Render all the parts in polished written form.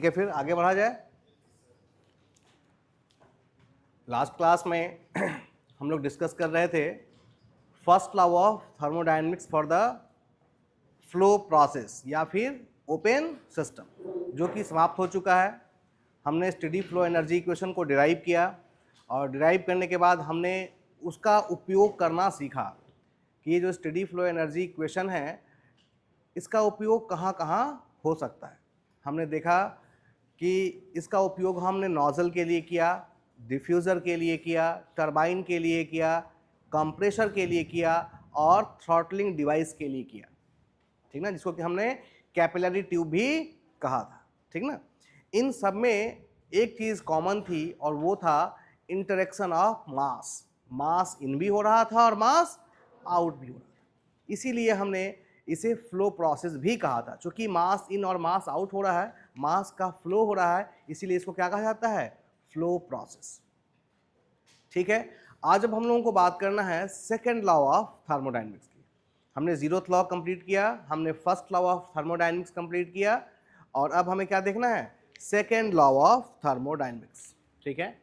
ठीक है, फिर आगे बढ़ा जाए। लास्ट क्लास में हम लोग डिस्कस कर रहे थे first law of thermodynamics for the flow process या फिर ओपन सिस्टम, जो कि समाप्त हो चुका है। हमने स्टेडी फ्लो एनर्जी इक्वेशन को डिराइव किया और डिराइव करने के बाद हमने उसका उपयोग करना सीखा कि ये जो स्टेडी फ्लो एनर्जी इक्वेशन है इसका उपयोग कहाँ कहाँ हो सकता है। हमने देखा कि इसका उपयोग हमने नोजल के लिए किया, डिफ्यूज़र के लिए किया, टरबाइन के लिए किया, कंप्रेशर के लिए किया और थ्रॉटलिंग डिवाइस के लिए किया, ठीक ना, जिसको कि हमने कैपिलरी ट्यूब भी कहा था, ठीक ना। इन सब में एक चीज़ कॉमन थी और वो था इंटरेक्शन ऑफ मास। मास इन भी हो रहा था और मास आउट भी हो रहा था, इसीलिए हमने इसे फ्लो प्रोसेस भी कहा था। चूंकि मास इन और मास आउट हो रहा है, मास का फ्लो हो रहा है, इसीलिए इसको क्या कहा जाता है, फ्लो प्रोसेस। ठीक है, आज अब हम लोगों को बात करना है सेकेंड लॉ ऑफ थर्मोडायनेमिक्स की। हमने जीरोथ लॉ कंप्लीट किया, हमने first law of thermodynamics complete किया और अब हमें क्या देखना है, सेकेंड लॉ ऑफ थर्मोडायनेमिक्स। ठीक है,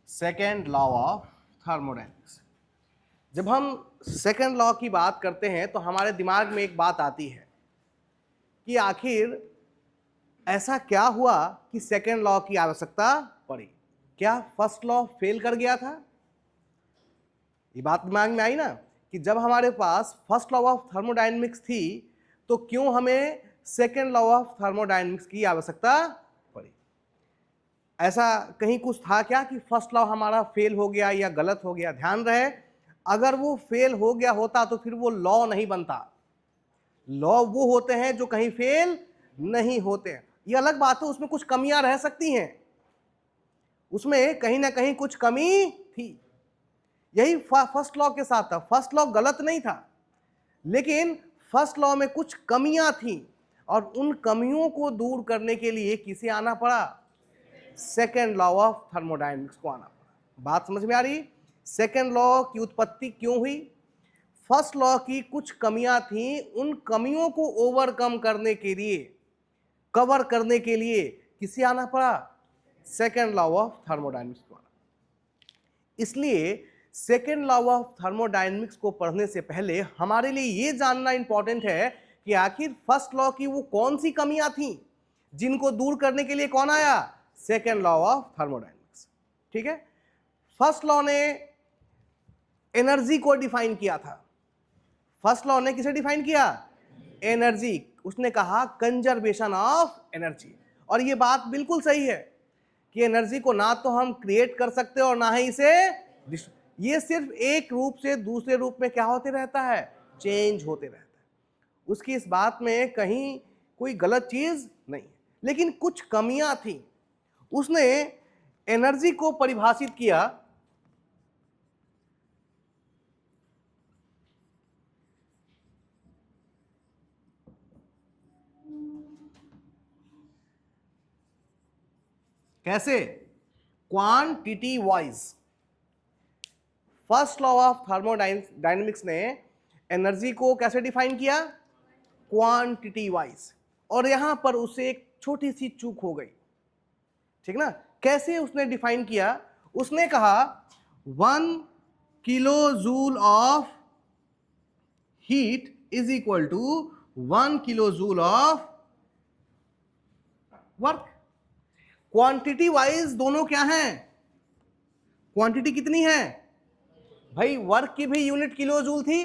सेकेंड लॉ ऑफ थर्मोडायनेमिक्स। जब हम सेकेंड लॉ की बात करते हैं तो हमारे दिमाग में एक बात आती है कि आखिर ऐसा क्या हुआ कि सेकेंड लॉ की आवश्यकता पड़ी। क्या फर्स्ट लॉ फेल कर गया था? ये बात दिमाग में आई ना कि जब हमारे पास फर्स्ट लॉ ऑफ थर्मोडायनेमिक्स थी तो क्यों हमें सेकेंड लॉ ऑफ थर्मोडायनेमिक्स की आवश्यकता पड़ी। ऐसा कहीं कुछ था क्या कि फर्स्ट लॉ हमारा फेल हो गया या गलत हो गया? ध्यान रहे, अगर वो फेल हो गया होता तो फिर वो लॉ नहीं बनता। लॉ वो होते हैं जो कहीं फेल नहीं होते हैं। ये अलग बात है, उसमें कुछ कमियां रह सकती हैं, उसमें कहीं ना कहीं कुछ कमी थी। यही फर्स्ट लॉ के साथ था। फर्स्ट लॉ गलत नहीं था, लेकिन फर्स्ट लॉ में कुछ कमियां थी और उन कमियों को दूर करने के लिए किसे आना पड़ा, सेकेंड लॉ ऑफ थर्मोडायनेमिक्स को आना पड़ा। बात समझ में आ रही? सेकेंड लॉ की उत्पत्ति क्यों हुई? फर्स्ट लॉ की कुछ कमियां थी, उन कमियों को ओवरकम करने के लिए, कवर करने के लिए किसे आना पड़ा, सेकेंड लॉ ऑफ थर्मोडायनेमिक्स को आना। इसलिए सेकेंड लॉ ऑफ थर्मोडायनेमिक्स को पढ़ने से पहले हमारे लिए यह जानना इंपॉर्टेंट है कि आखिर फर्स्ट लॉ की वो कौन सी कमियां थी जिनको दूर करने के लिए कौन आया, सेकेंड लॉ ऑफ थर्मोडायनेमिक्स। ठीक है, फर्स्ट लॉ ने एनर्जी को डिफाइन किया था। फर्स्ट लॉ ने किसे डिफाइन किया, एनर्जी। उसने कहा कंजर्वेशन ऑफ एनर्जी। और ये बात बिल्कुल सही है कि एनर्जी को ना तो हम क्रिएट कर सकते और ना ही इसे, ये सिर्फ एक रूप से दूसरे रूप में क्या होते रहता है, चेंज होते रहता है। उसकी इस बात में कहीं कोई गलत चीज नहीं, लेकिन कुछ कमियां थी। उसने एनर्जी को परिभाषित किया कैसे, quantity wise. First law of thermodynamics ने एनर्जी को कैसे डिफाइन किया, क्वांटिटी वाइज। और यहां पर उसे एक छोटी सी चूक हो गई, ठीक ना। कैसे उसने डिफाइन किया, उसने कहा 1 kilo joule of heat is equal to 1 kilo joule of work. Quantity wise दोनों क्या हैं, क्वांटिटी कितनी है भाई, वर्क की भी यूनिट किलो जूल थी,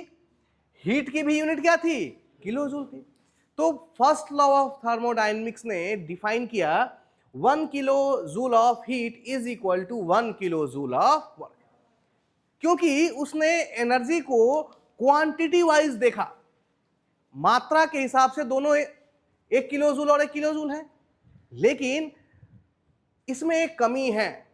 हीट की भी यूनिट क्या थी, किलो जूल थी। तो फर्स्ट लॉ ऑफ थर्मोडायनेमिक्स ने डिफाइन किया 1 kilo joule of heat is equal to 1 kilo joule of work, क्योंकि उसने एनर्जी को क्वांटिटी वाइज देखा। मात्रा के हिसाब से दोनों 1 किलो जूल और 1 किलो जूल है, लेकिन इसमें एक कमी है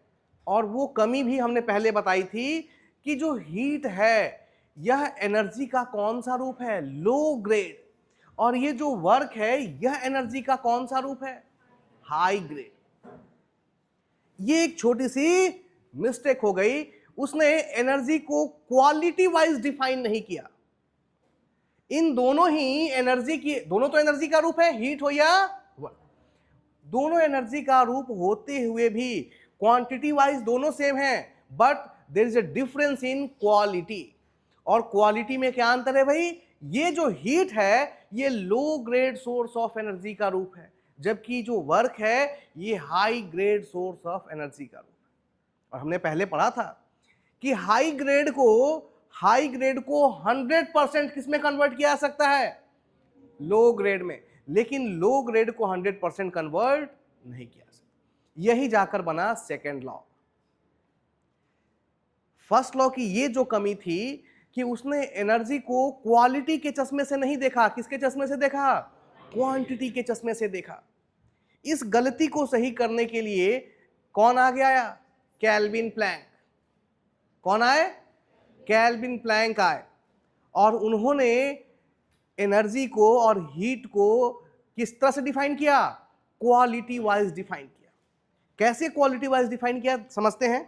और वो कमी भी हमने पहले बताई थी कि जो हीट है यह एनर्जी का कौन सा रूप है, लो ग्रेड, और ये जो वर्क है यह एनर्जी का कौन सा रूप है, हाई ग्रेड। ये एक छोटी सी मिस्टेक हो गई, उसने एनर्जी को क्वालिटी वाइज डिफाइन नहीं किया। इन दोनों ही एनर्जी की, दोनों तो एनर्जी का रूप है, हीट हो या वर्क, दोनों एनर्जी का रूप होते हुए भी क्वांटिटी वाइज दोनों सेम है, but there is a difference in quality. और क्वालिटी में क्या अंतर है भाई? ये जो हीट है ये low grade source of energy का रूप है, जबकि जो वर्क है ये high grade source of energy का रूप है। और हमने पहले पढ़ा था कि हाई ग्रेड को 100% किस में कन्वर्ट किया जा सकता है? लो ग्रेड में। लेकिन लो ग्रेड को 100% कन्वर्ट नहीं किया सकता। यही जाकर बना सेकेंड लॉ। फर्स्ट लॉ की ये जो कमी थी कि उसने एनर्जी को क्वालिटी के चश्मे से नहीं देखा। किसके चश्मे से देखा? क्वांटिटी के चश्मे से देखा। इस गलती को सही करने के लिए कौन आ गया? Kelvin Planck. कौन आए? केल्विन प्लैंक आए, और उन्होंने एनर्जी को और हीट को किस तरह से डिफाइन किया? क्वालिटी वाइज डिफाइन किया। कैसे क्वालिटी वाइज डिफाइन किया समझते हैं।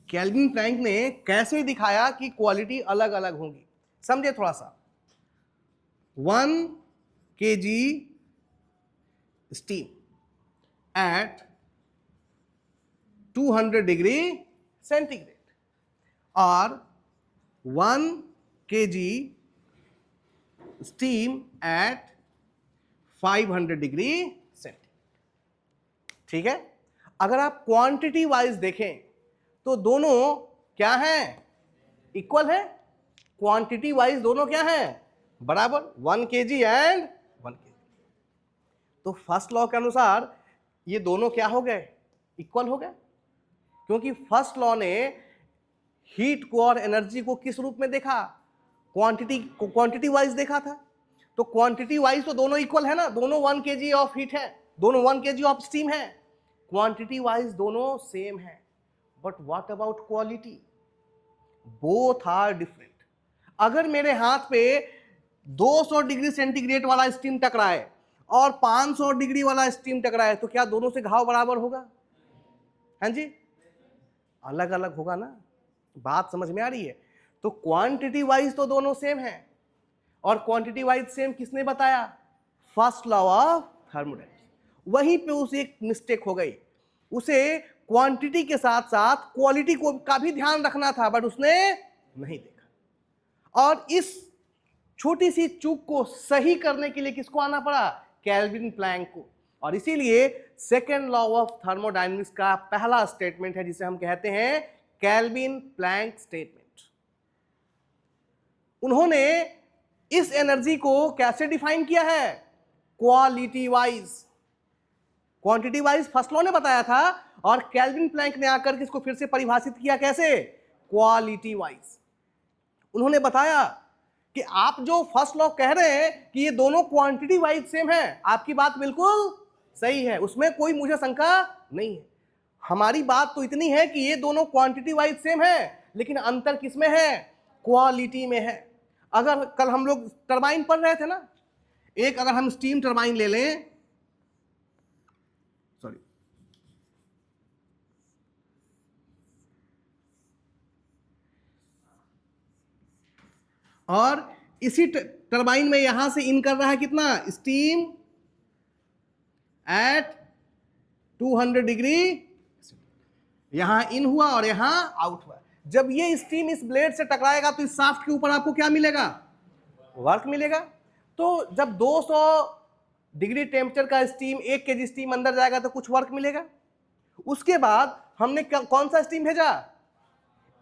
केल्विन प्लैंक ने कैसे दिखाया कि क्वालिटी अलग अलग होगी, समझे थोड़ा सा। 1 kg steam eight 200 degree centigrade और 1 kg steam eight 500 degree centigrade. ठीक है। अगर आप क्वांटिटी वाइज देखें तो दोनों क्या हैं? इक्वल है। क्वांटिटी वाइज दोनों क्या हैं? बराबर। 1 kg एंड 1 kg। तो फर्स्ट लॉ के अनुसार ये दोनों क्या हो गए? इक्वल हो गए, क्योंकि फर्स्ट लॉ ने हीट को और एनर्जी को किस रूप में देखा? क्वांटिटी वाइज देखा था। तो क्वांटिटी वाइज तो दोनों इक्वल है ना, दोनों 1 kg ऑफ हीट है, दोनों 1 kg ऑफ स्टीम है। क्वांटिटी वाइज दोनों सेम है, but what about quality? Both are different. अगर मेरे हाथ पे 200 डिग्री सेंटीग्रेड वाला स्टीम टकराए और 500 डिग्री वाला स्टीम टकराए, तो क्या दोनों से घाव बराबर होगा? हाँ जी, अलग अलग होगा ना। बात समझ में आ रही है? तो क्वांटिटी वाइज तो दोनों सेम है, और क्वांटिटी वाइज सेम किसने बताया? First law of thermodynamics. वहीं पे उसे एक मिस्टेक हो गई। उसे क्वांटिटी के साथ साथ क्वालिटी को का भी ध्यान रखना था, बट उसने नहीं देखा। और इस छोटी सी चूक को सही करने के लिए किसको आना पड़ा? केल्विन प्लैंक को। और इसीलिए सेकेंड लॉ ऑफ थर्मोडायनेमिक्स का पहला स्टेटमेंट है जिसे हम कहते हैं केल्विन प्लैंक स्टेटमेंट। उन्होंने इस एनर्जी को कैसे डिफाइन किया है? Quality wise. Quantity wise first law ने बताया था, और केल्विन प्लैंक ने आकर के इसको फिर से परिभाषित किया कैसे? Quality wise. उन्होंने बताया कि आप जो फर्स्ट लॉ कह रहे हैं कि ये दोनों क्वांटिटी वाइज सेम है, आपकी बात बिल्कुल सही है, उसमें कोई मुझे शंका नहीं है। हमारी बात तो इतनी है कि ये दोनों क्वांटिटी वाइज सेम है, लेकिन अंतर किसमें है? क्वालिटी में है। अगर कल हम लोग टरबाइन पढ़ रहे थे ना, एक अगर हम स्टीम टरबाइन ले लें, सॉरी, और इसी टरबाइन में यहां से इन कर रहा है कितना? स्टीम एट 200 डिग्री, यहां इन हुआ और यहां आउट हुआ। जब ये स्टीम इस ब्लेड से टकराएगा तो इस शाफ्ट के ऊपर आपको क्या मिलेगा? वर्क मिलेगा। तो जब 200 डिग्री टेम्परेचर का स्टीम 1 kg स्टीम अंदर जाएगा तो कुछ वर्क मिलेगा। उसके बाद हमने कौन सा स्टीम भेजा?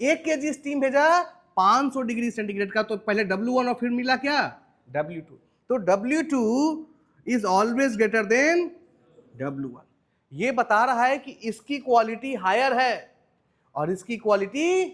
1 kg स्टीम भेजा 500 डिग्री सेंटीग्रेड का, तो पहले W1 और फिर मिला क्या? W2। तो W2 is always greater than W1। ये बता रहा है कि इसकी क्वालिटी हायर है और इसकी क्वालिटी,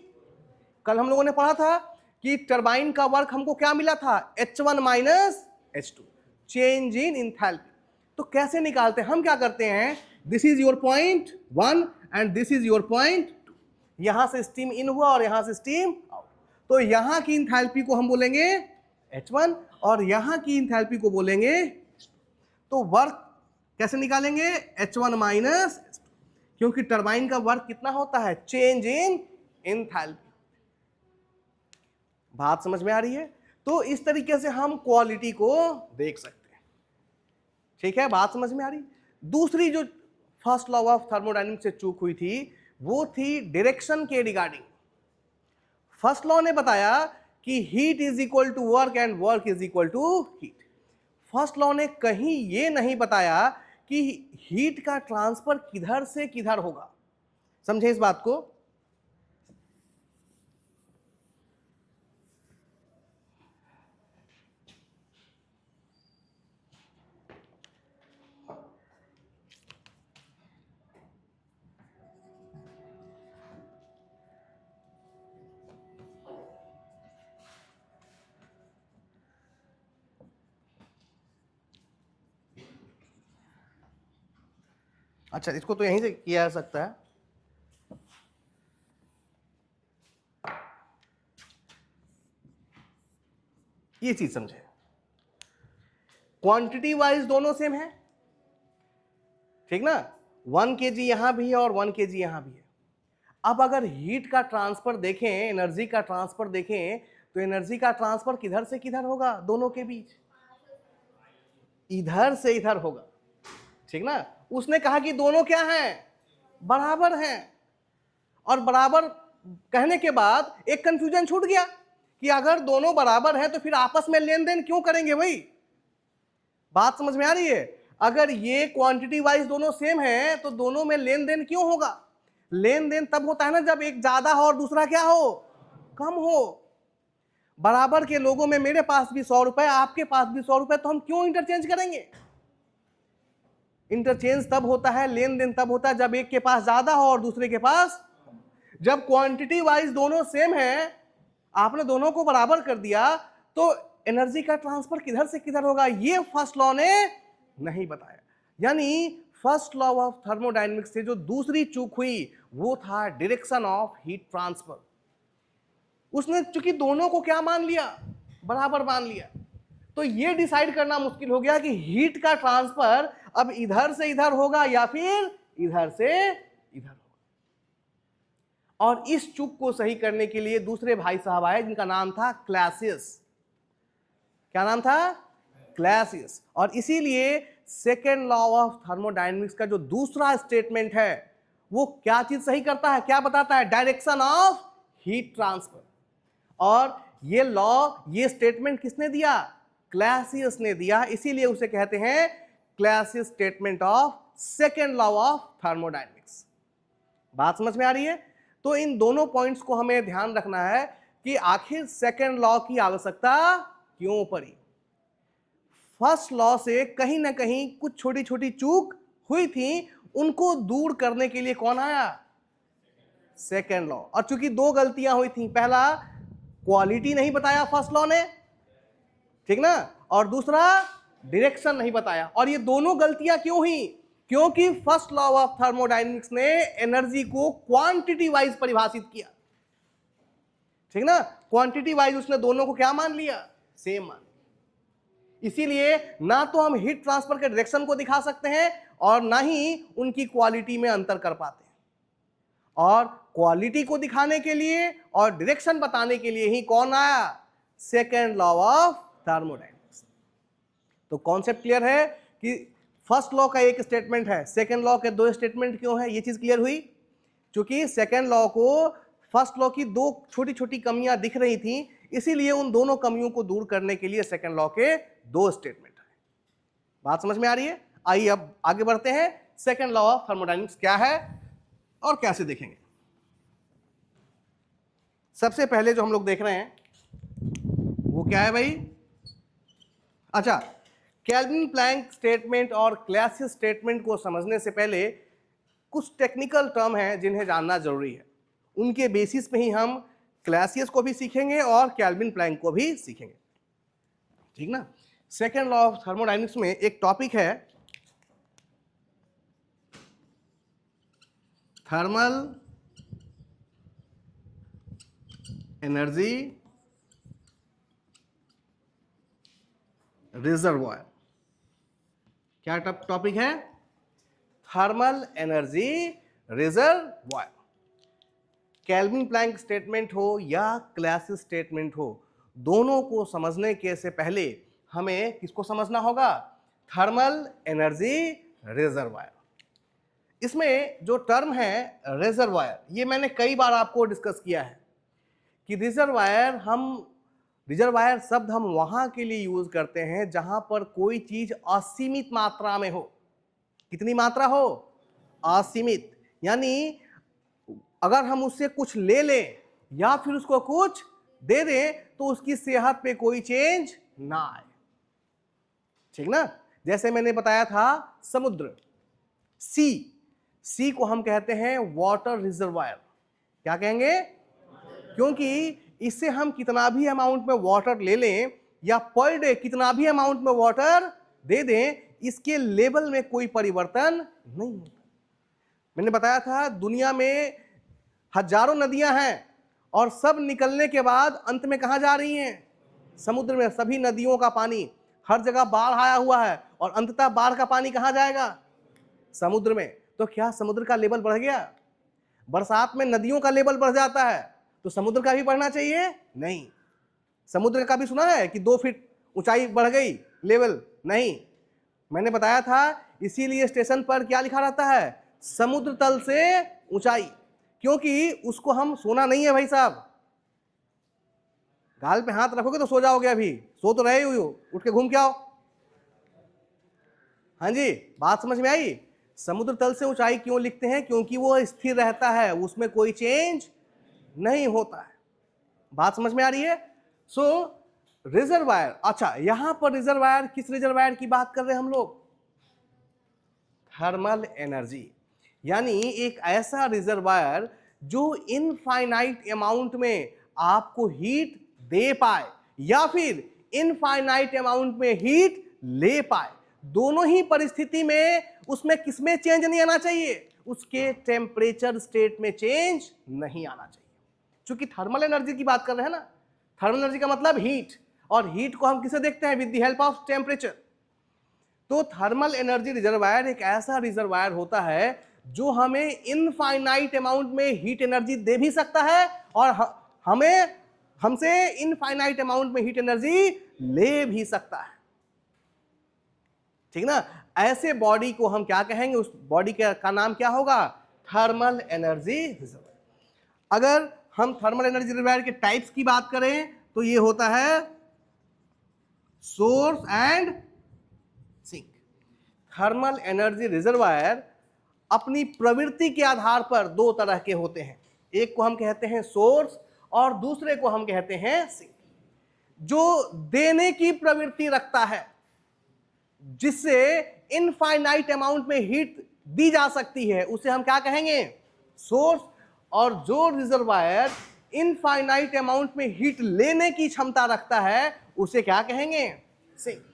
कल हम लोगों ने पढ़ा था कि टरबाइन का वर्क हमको क्या मिला था? H1 minus H2, change in enthalpy. तो कैसे निकालते हैं? हम क्या करते हैं, this is your point 1 and this is your point 2। यहां से स्टीम इन हुआ और यहां से स्टीम आउट, तो यहां की इंथैल्पी को हम बोलेंगे H1 और यहां की इंथैल्पी को बोलेंगे H2। तो वर्क कैसे निकालेंगे? H1 माइनस, क्योंकि टरबाइन का वर्क कितना होता है? Change in enthalpy. बात समझ में आ रही है? तो इस तरीके से हम क्वालिटी को देख सकते हैं। ठीक है, बात समझ में आ रही? दूसरी जो फर्स्ट लॉ ऑफ थर्मोडायनेमिक्स से चूक हुई थी वो थी डायरेक्शन के रिगार्डिंग। फर्स्ट लॉ ने बताया कि heat is equal to work and work is equal to heat. First law ने कहीं ये नहीं बताया कि हीट का ट्रांसफर किधर से किधर होगा। समझे इस बात को? अच्छा, इसको तो यहीं से किया जा सकता है। ये चीज समझे, क्वांटिटी वाइज दोनों सेम है, ठीक ना? 1 kg यहां भी है और 1 kg यहां भी है। अब अगर हीट का ट्रांसफर देखें, एनर्जी का ट्रांसफर देखें, तो एनर्जी का ट्रांसफर किधर से किधर होगा? दोनों के बीच इधर से इधर होगा, ठीक ना? उसने कहा कि दोनों क्या हैं? बराबर हैं। और बराबर कहने के बाद एक कंफ्यूजन छूट गया कि अगर दोनों बराबर हैं तो फिर आपस में लेन देन क्यों करेंगे भाई? बात समझ में आ रही है? अगर ये क्वांटिटी वाइज दोनों सेम है तो दोनों में लेन देन क्यों होगा? लेन देन तब होता है ना जब एक ज्यादा हो और दूसरा क्या हो? कम हो। बराबर के लोगों में मेरे पास भी 100 रुपए, आपके पास भी 100 रुपए, तो हम क्यों इंटरचेंज करेंगे? इंटरचेंज तब होता है, लेन देन तब होता है जब एक के पास ज्यादा हो और दूसरे के पास। जब क्वांटिटी वाइज दोनों सेम है, आपने दोनों को बराबर कर दिया, तो एनर्जी का ट्रांसफर किधर से किधर होगा ये फर्स्ट लॉ ने नहीं बताया। यानी फर्स्ट लॉ ऑफ थर्मोडायनेमिक्स से जो दूसरी चूक हुई वो था डायरेक्शन ऑफ हीट ट्रांसफर। उसने चूंकि दोनों को क्या मान लिया? बराबर मान लिया, तो ये डिसाइड करना मुश्किल हो गया कि हीट का ट्रांसफर अब इधर से इधर होगा या फिर इधर से इधर होगा। और इस चूक को सही करने के लिए दूसरे भाई साहब आए जिनका नाम था क्लासियस। क्या नाम था? क्लासियस। और इसीलिए सेकेंड लॉ ऑफ थर्मोडायनेमिक्स का जो दूसरा स्टेटमेंट है वो क्या चीज सही करता है? क्या बताता है? Direction of heat transfer. और ये लॉ, ये स्टेटमेंट किसने दिया? क्लासियस ने दिया। इसीलिए उसे कहते हैं Clausius statement of second law of thermodynamics. बात समझ में आ रही है? तो इन दोनों पॉइंट्स को हमें ध्यान रखना है कि आखिर सेकेंड लॉ की आवश्यकता क्यों पड़ी। फर्स्ट लॉ से कहीं ना कहीं कुछ छोटी छोटी चूक हुई थी, उनको दूर करने के लिए कौन आया? Second law. और चूंकि दो गलतियां हुई थी, पहला क्वालिटी नहीं बताया फर्स्ट लॉ ने, ठीक ना, और दूसरा डायरेक्शन नहीं बताया। और ये दोनों गलतियां क्यों हुई? क्योंकि फर्स्ट लॉ ऑफ थर्मोडायनेमिक्स ने एनर्जी को क्वांटिटी वाइज परिभाषित किया, ठीक ना? क्वांटिटी वाइज उसने दोनों को क्या मान लिया? सेम मान। इसीलिए ना तो हम हीट ट्रांसफर के डायरेक्शन को दिखा सकते हैं और ना ही उनकी क्वालिटी में अंतर कर पाते हैं। और क्वालिटी को दिखाने के लिए और डायरेक्शन बताने के लिए ही कौन आया? Second law of thermodynamics. तो कॉन्सेप्ट क्लियर है कि फर्स्ट लॉ का एक स्टेटमेंट है, सेकेंड लॉ के दो स्टेटमेंट क्यों है? ये चीज क्लियर हुई। क्योंकि सेकेंड लॉ को फर्स्ट लॉ की दो छोटी छोटी कमियां दिख रही थी, इसीलिए उन दोनों कमियों को दूर करने के लिए सेकेंड लॉ के दो स्टेटमेंट है। बात समझ में आ रही है? आइए अब आगे बढ़ते हैं। सेकेंड लॉ ऑफ थर्मोडायनेमिक्स क्या है और कैसे देखेंगे। सबसे पहले जो हम लोग देख रहे हैं वो क्या है भाई? अच्छा, केल्विन प्लैंक स्टेटमेंट और क्लासियस स्टेटमेंट को समझने से पहले कुछ टेक्निकल टर्म हैं जिन्हें जानना जरूरी है। उनके बेसिस पे ही हम क्लासियस को भी सीखेंगे और केल्विन प्लैंक को भी सीखेंगे, ठीक ना? सेकेंड लॉ ऑफ थर्मोडायनेमिक्स में एक टॉपिक है थर्मल एनर्जी रिजर्वॉयर। क्या टॉपिक है? Thermal energy reservoir. Kelvin Planck statement हो या क्लासिस स्टेटमेंट हो, दोनों को समझने के से पहले हमें किसको समझना होगा? Thermal energy reservoir. इसमें जो टर्म है रिजर्वायर, ये मैंने कई बार आपको डिस्कस किया है कि रिजर्वायर शब्द हम वहां के लिए यूज करते हैं जहां पर कोई चीज असीमित मात्रा में हो। कितनी मात्रा हो? असीमित। यानी अगर हम उससे कुछ ले लें या फिर उसको कुछ दे दें तो उसकी सेहत पे कोई चेंज ना आए। ठीक ना? जैसे मैंने बताया था समुद्र, सी को हम कहते हैं वाटर रिजर्वायर। क्या कहेंगे? क्योंकि इससे हम कितना भी अमाउंट में वाटर ले लें या पर डे कितना भी अमाउंट में वाटर दे दें, इसके लेवल में कोई परिवर्तन नहीं होता। मैंने बताया था दुनिया में हजारों नदियां हैं और सब निकलने के बाद अंत में कहां जा रही हैं? समुद्र में। सभी नदियों का पानी, हर जगह बाढ़ आया हुआ है और अंततः बाढ़ का पानी कहां जाएगा? समुद्र में। तो क्या समुद्र का लेवल बढ़ गया? बरसात में नदियों का लेवल बढ़ जाता है तो समुद्र का भी बढ़ना चाहिए? नहीं। समुद्र का भी सुना है कि 2 फीट ऊंचाई बढ़ गई लेवल? नहीं। मैंने बताया था इसीलिए स्टेशन पर क्या लिखा रहता है? समुद्र तल से ऊंचाई, क्योंकि उसको हम सोना नहीं है भाई साहब। गाल पे हाथ रखोगे तो सो जाओगे। अभी सो तो रहे हो, उठ के घूम के आओ। हाँ जी, बात समझ में आई? समुद्र तल से ऊंचाई क्यों लिखते हैं? क्योंकि वो स्थिर रहता है, उसमें कोई चेंज नहीं होता है। बात समझ में आ रही है? सो रिजर्वायर। अच्छा, यहां पर रिजर्वायर, किस रिजर्वायर की बात कर रहे हैं हम लोग? Thermal energy. यानी एक ऐसा रिजर्वायर जो इनफाइनाइट अमाउंट में आपको हीट दे पाए या फिर इनफाइनाइट अमाउंट में हीट ले पाए। दोनों ही परिस्थिति में उसमें किसमें चेंज नहीं आना चाहिए? उसके टेम्परेचर स्टेट में चेंज नहीं आना चाहिए। क्योंकि थर्मल एनर्जी की बात कर रहे हैं ना, थर्मल एनर्जी का मतलब हीट, और हीट को हम किसे देखते हैं? With the help of temperature. तो थर्मल एनर्जी रिजर्वायर एक ऐसा रिजर्वायर होता है जो हमें इनफाइनाइट अमाउंट में हीट एनर्जी दे भी सकता है और हमसे इनफाइनाइट अमाउंट में हीट एनर्जी ले भी सकता है। ठीक ना? ऐसे बॉडी को हम क्या कहेंगे? उस बॉडी का नाम क्या होगा? Thermal energy reservoir. अगर हम थर्मल एनर्जी रिजर्वायर के टाइप्स की बात करें तो ये होता है source and sink. Thermal energy reservoir अपनी प्रवृत्ति के आधार पर 2 तरह के होते हैं। एक को हम कहते हैं सोर्स और दूसरे को हम कहते हैं सिंक। जो देने की प्रवृत्ति रखता है, जिससे इनफाइनाइट अमाउंट में हीट दी जा सकती है, उसे हम क्या कहेंगे? सोर्स। और जो रिजर्वायर इनफाइनाइट अमाउंट में हीट लेने की क्षमता रखता है, उसे क्या कहेंगे? सिंक।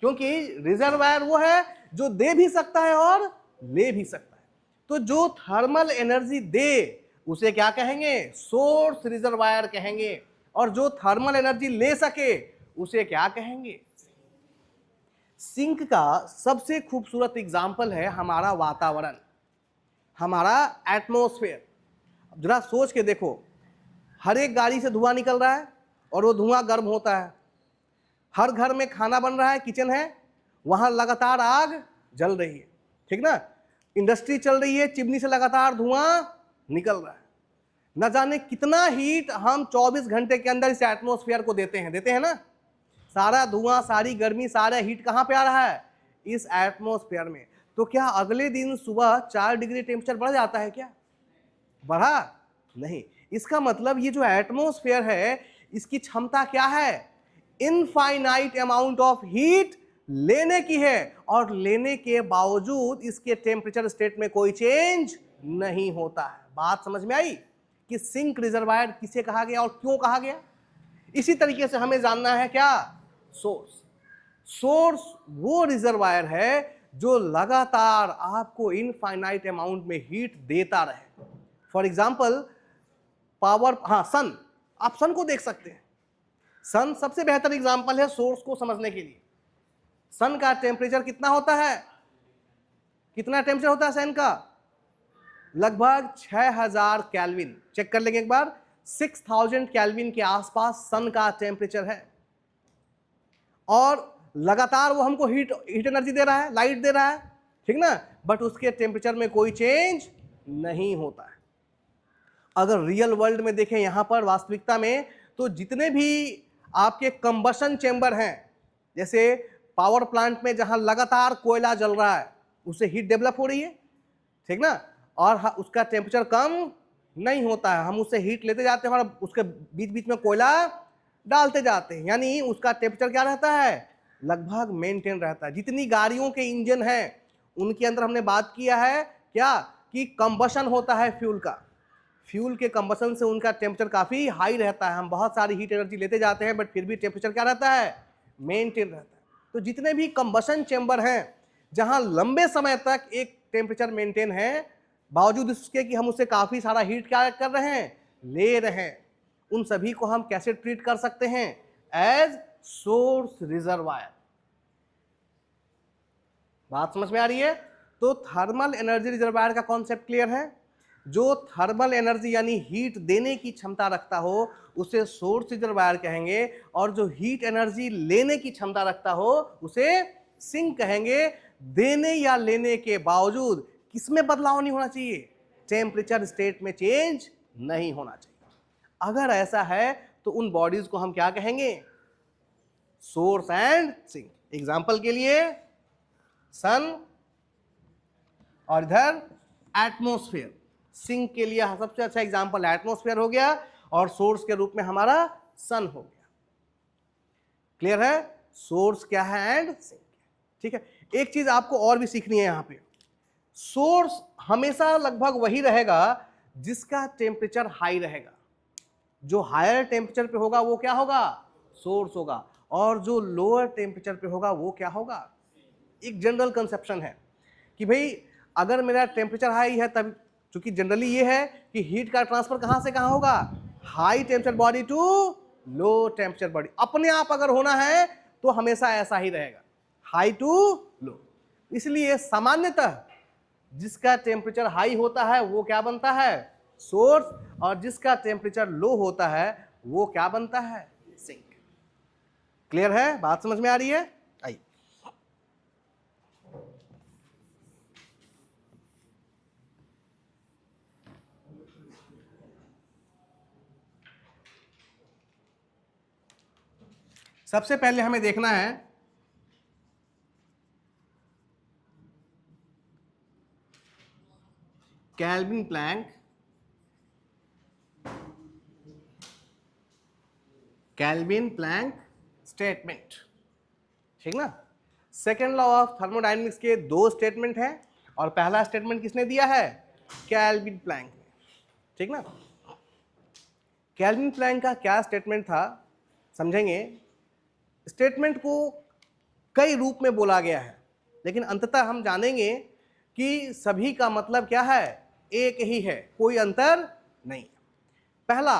क्योंकि रिजर्वायर वो है जो दे भी सकता है और ले भी सकता है। तो जो थर्मल एनर्जी दे उसे क्या कहेंगे? सोर्स रिजर्वायर कहेंगे। और जो थर्मल एनर्जी ले सके उसे क्या कहेंगे? सिंक का सबसे खूबसूरत एग्जाम्पल है हमारा वातावरण, हमारा एटमॉस्फेयर। जरा सोच के देखो, हर एक गाड़ी से धुआं निकल रहा है और वो धुआं गर्म होता है। हर घर में खाना बन रहा है, किचन है, वहां लगातार आग जल रही है। ठीक ना? इंडस्ट्री चल रही है, चिमनी से लगातार धुआं निकल रहा है। न जाने कितना हीट हम 24 घंटे के अंदर इस एटमॉस्फेयर को देते हैं ना। सारा धुआं, सारी गर्मी, सारा हीट कहां पे आ रहा है? इस एटमॉस्फेयर में। तो क्या अगले दिन सुबह 4 डिग्री टेम्परेचर बढ़ जाता है? क्या बढ़ा? नहीं। इसका मतलब ये जो एटमॉस्फेयर है, इसकी क्षमता क्या है? इनफाइनाइट अमाउंट ऑफ हीट लेने की है, और लेने के बावजूद इसके टेम्परेचर स्टेट में कोई चेंज नहीं होता है। बात समझ में आई कि सिंक रिजर्वायर किसे कहा गया और क्यों कहा गया? इसी तरीके से हमें जानना है क्या? सोर्स। सोर्स वो रिजर्वायर है जो लगातार आपको इनफाइनाइट अमाउंट में हीट देता रहे। फॉर एग्जाम्पल पावर, सन। आप सन को देख सकते हैं। सन सबसे बेहतर एग्जाम्पल है सोर्स को समझने के लिए। सन का टेम्परेचर कितना होता है? कितना टेम्परेचर होता है सन का? लगभग 6000 केल्विन। चेक कर लेंगे एक बार, 6000 केल्विन के आसपास सन का टेम्परेचर है और लगातार वो हमको हीट एनर्जी दे रहा है, लाइट दे रहा है, ठीक ना, बट उसके टेम्परेचर में कोई चेंज नहीं होता है। अगर रियल वर्ल्ड में देखें, यहां पर वास्तविकता में, तो जितने भी आपके कंबशन चेंबर हैं, जैसे पावर प्लांट में जहां लगातार कोयला जल रहा है, उससे हीट डेवलप हो रही है, ठीक ना, और उसका टेम्परेचर कम नहीं होता है, हम उससे हीट लेते जाते हैं और उसके बीच बीच में कोयला डालते जाते हैं, यानी उसका टेम्परेचर क्या रहता है? लगभग मेंटेन रहता है। जितनी गाड़ियों के इंजन हैं उनके अंदर हमने बात किया है क्या कि कंबशन होता है फ्यूल का, फ्यूल के कंबशन से उनका टेम्परेचर काफ़ी हाई रहता है, हम बहुत सारी हीट एनर्जी लेते जाते हैं बट फिर भी टेम्परेचर क्या रहता है? मेंटेन रहता है। तो जितने भी कंबशन चेंबर हैं जहां लंबे समय तक एक टेम्परेचर मेंटेन है, बावजूद इसके कि हम उससे काफ़ी सारा हीट क्या कर रहे हैं? ले रहे हैं, उन सभी को हम कैसे ट्रीट कर सकते हैं? As source reservoir. बात समझ में आ रही है? तो थर्मल एनर्जी रिजर्वायर का कॉन्सेप्ट क्लियर है? जो थर्मल एनर्जी यानी हीट देने की क्षमता रखता हो उसे सोर्स रिजर्वायर कहेंगे, और जो हीट एनर्जी लेने की क्षमता रखता हो उसे सिंक कहेंगे। देने या लेने के बावजूद किसमें बदलाव नहीं होना चाहिए? टेम्परेचर स्टेट में चेंज नहीं होना चाहिए। अगर ऐसा है तो उन बॉडीज को हम क्या कहेंगे? Source and sink. एग्जाम्पल के लिए सन और इधर एटमॉस्फेयर। सिंक के लिए सबसे अच्छा एग्जाम्पल एटमॉस्फेयर हो गया और सोर्स के रूप में हमारा सन हो गया। क्लियर है? सोर्स क्या है एंड सिंक, ठीक है। एक चीज आपको और भी सीखनी है यहां पे, सोर्स हमेशा लगभग वही रहेगा जिसका टेम्परेचर हाई रहेगा। जो हायर टेम्परेचर पे होगा वो क्या होगा? सोर्स होगा, और जो लोअर टेम्परेचर पे होगा वो क्या होगा? एक जनरल कंसेप्शन है कि भाई अगर मेरा टेम्परेचर हाई है, तब चूंकि जनरली ये है कि हीट का ट्रांसफर कहां से कहां होगा? High temperature body to low temperature body. अपने आप अगर होना है तो हमेशा ऐसा ही रहेगा, हाई टू लो। इसलिए सामान्यतः जिसका टेम्परेचर हाई होता है वो क्या बनता है? सोर्स, और जिसका टेम्परेचर लो होता है वो क्या बनता है? सिंक। क्लियर है? बात समझ में आ रही है? आइए, सबसे पहले हमें देखना है केल्विन प्लैंक स्टेटमेंट, ठीक ना। सेकेंड लॉ ऑफ थर्मोडायनेमिक्स के दो स्टेटमेंट हैं और पहला स्टेटमेंट किसने दिया है? केल्विन प्लैंक ने, ठीक ना। केल्विन प्लैंक का क्या स्टेटमेंट था समझेंगे। स्टेटमेंट को कई रूप में बोला गया है, लेकिन अंततः हम जानेंगे कि सभी का मतलब क्या है? एक ही है, कोई अंतर नहीं। पहला,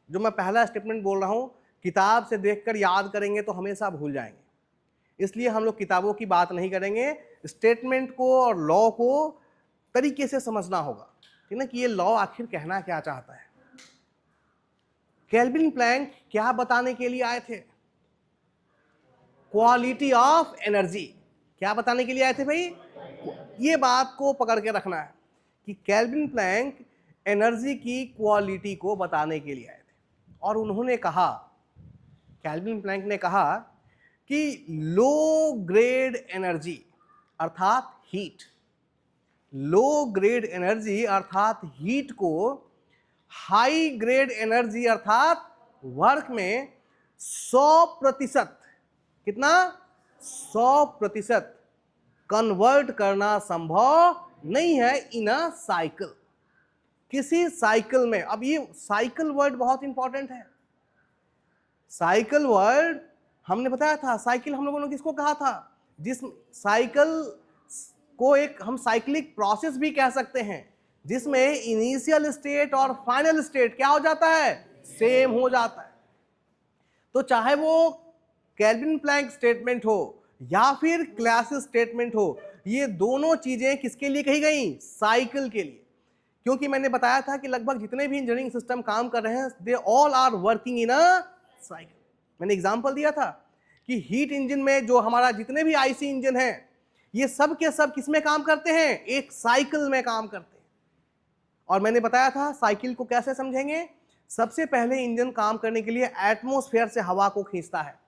जो मैं पहला स्टेटमेंट बोल रहा हूं, किताब से देखकर याद करेंगे तो हमेशा भूल जाएंगे, इसलिए हम लोग किताबों की बात नहीं करेंगे। स्टेटमेंट को और लॉ को तरीके से समझना होगा, ठीक ना, कि ये लॉ आखिर कहना क्या चाहता है। केल्विन प्लैंक क्या बताने के लिए आए थे? Quality of energy. क्या बताने के लिए आए थे भाई? ये बात को पकड़ के रखना है कि केल्विन प्लैंक एनर्जी की क्वालिटी को बताने के लिए आए थे, और उन्होंने कहा, केल्विन प्लैंक ने कहा कि लो ग्रेड एनर्जी अर्थात हीट, लो ग्रेड एनर्जी अर्थात हीट को हाई ग्रेड एनर्जी अर्थात वर्क में 100%, कितना? 100% कन्वर्ट करना संभव नहीं है इन अ साइकिल, किसी साइकिल में। अब ये साइकिल वर्ड बहुत इंपॉर्टेंट है। साइकिल वर्ड हमने बताया था, साइकिल हम लोगों ने किसको कहा था? जिस साइकिल को एक हम साइक्लिक प्रोसेस भी कह सकते हैं, जिसमें इनिशियल स्टेट और फाइनल स्टेट क्या हो जाता है? सेम हो जाता है। तो चाहे वो केल्विन प्लैंक स्टेटमेंट हो या फिर क्लासिस स्टेटमेंट हो, ये दोनों चीजें किसके लिए कही गई? साइकिल के लिए। क्योंकि मैंने बताया था कि लगभग जितने भी इंजीनियरिंग सिस्टम काम कर रहे हैं, they all are working in a cycle. मैंने एग्जांपल दिया था कि हीट इंजन में जो हमारा जितने भी आईसी इंजन हैं, ये सब के सब किसमें काम करते हैं? एक साइकिल में काम करते हैं। और मैंने बताया था साइकिल को कैसे समझेंगे। सबसे पहले इंजन काम करने के लिए एटमॉस्फेयर से हवा को खींचता है,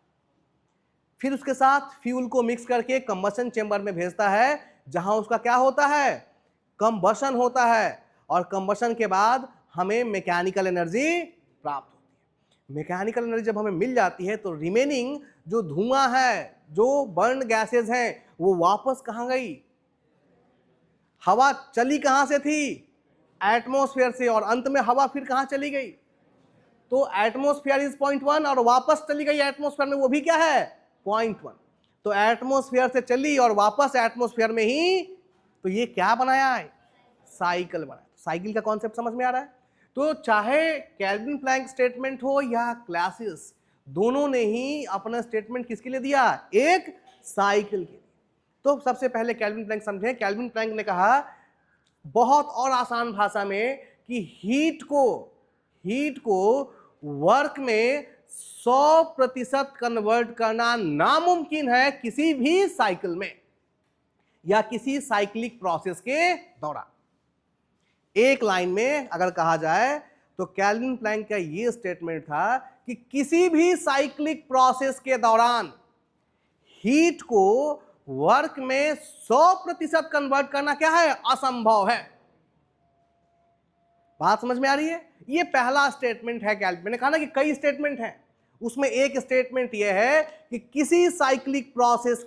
फिर उसके साथ फ्यूल को मिक्स करके कंबशन चेंबर में भेजता है, जहां उसका क्या होता है? कंबशन होता है। और कंबशन के बाद हमें मैकेनिकल एनर्जी प्राप्त होती है। मैकेनिकल एनर्जी जब हमें मिल जाती है तो रिमेनिंग जो धुआं है, जो बर्न गैसेस हैं, वो वापस कहां गई? हवा चली कहां से थी? एटमॉस्फेयर से। और अंत में हवा फिर कहां चली गई? तो एटमॉस्फेयर इज पॉइंट 1 और वापस चली गई एटमॉस्फेयर में, वो भी क्या है? पॉइंट 1। तो एटमॉस्फेयर से चली और वापस एटमॉस्फेयर में ही, तो ये क्या बनाया है? साइकिल बनाया। साइकिल का कॉन्सेप्ट समझ में आ रहा है? तो चाहे केल्विन प्लैंक स्टेटमेंट हो या क्लासिस, दोनों ने ही अपना स्टेटमेंट किसके लिए दिया? एक साइकिल के लिए। तो सबसे पहले केल्विन प्लैंक समझें। केल्विन प्लैंक ने कहा बहुत और आसान भाषा में कि हीट को वर्क में 100% कन्वर्ट करना नामुमकिन है किसी भी साइकिल में या किसी साइक्लिक प्रोसेस के दौरान। एक लाइन में अगर कहा जाए तो केल्विन प्लैंक का यह स्टेटमेंट था कि किसी भी साइक्लिक प्रोसेस के दौरान हीट को वर्क में 100% कन्वर्ट करना क्या है? असंभव है। बात समझ में आ रही है? ये पहला स्टेटमेंट है केल्विन। मैंने कहा ना कि कई स्टेटमेंट हैं, उसमें एक स्टेटमेंट यह है कि किसी साइक्लिक प्रोसेस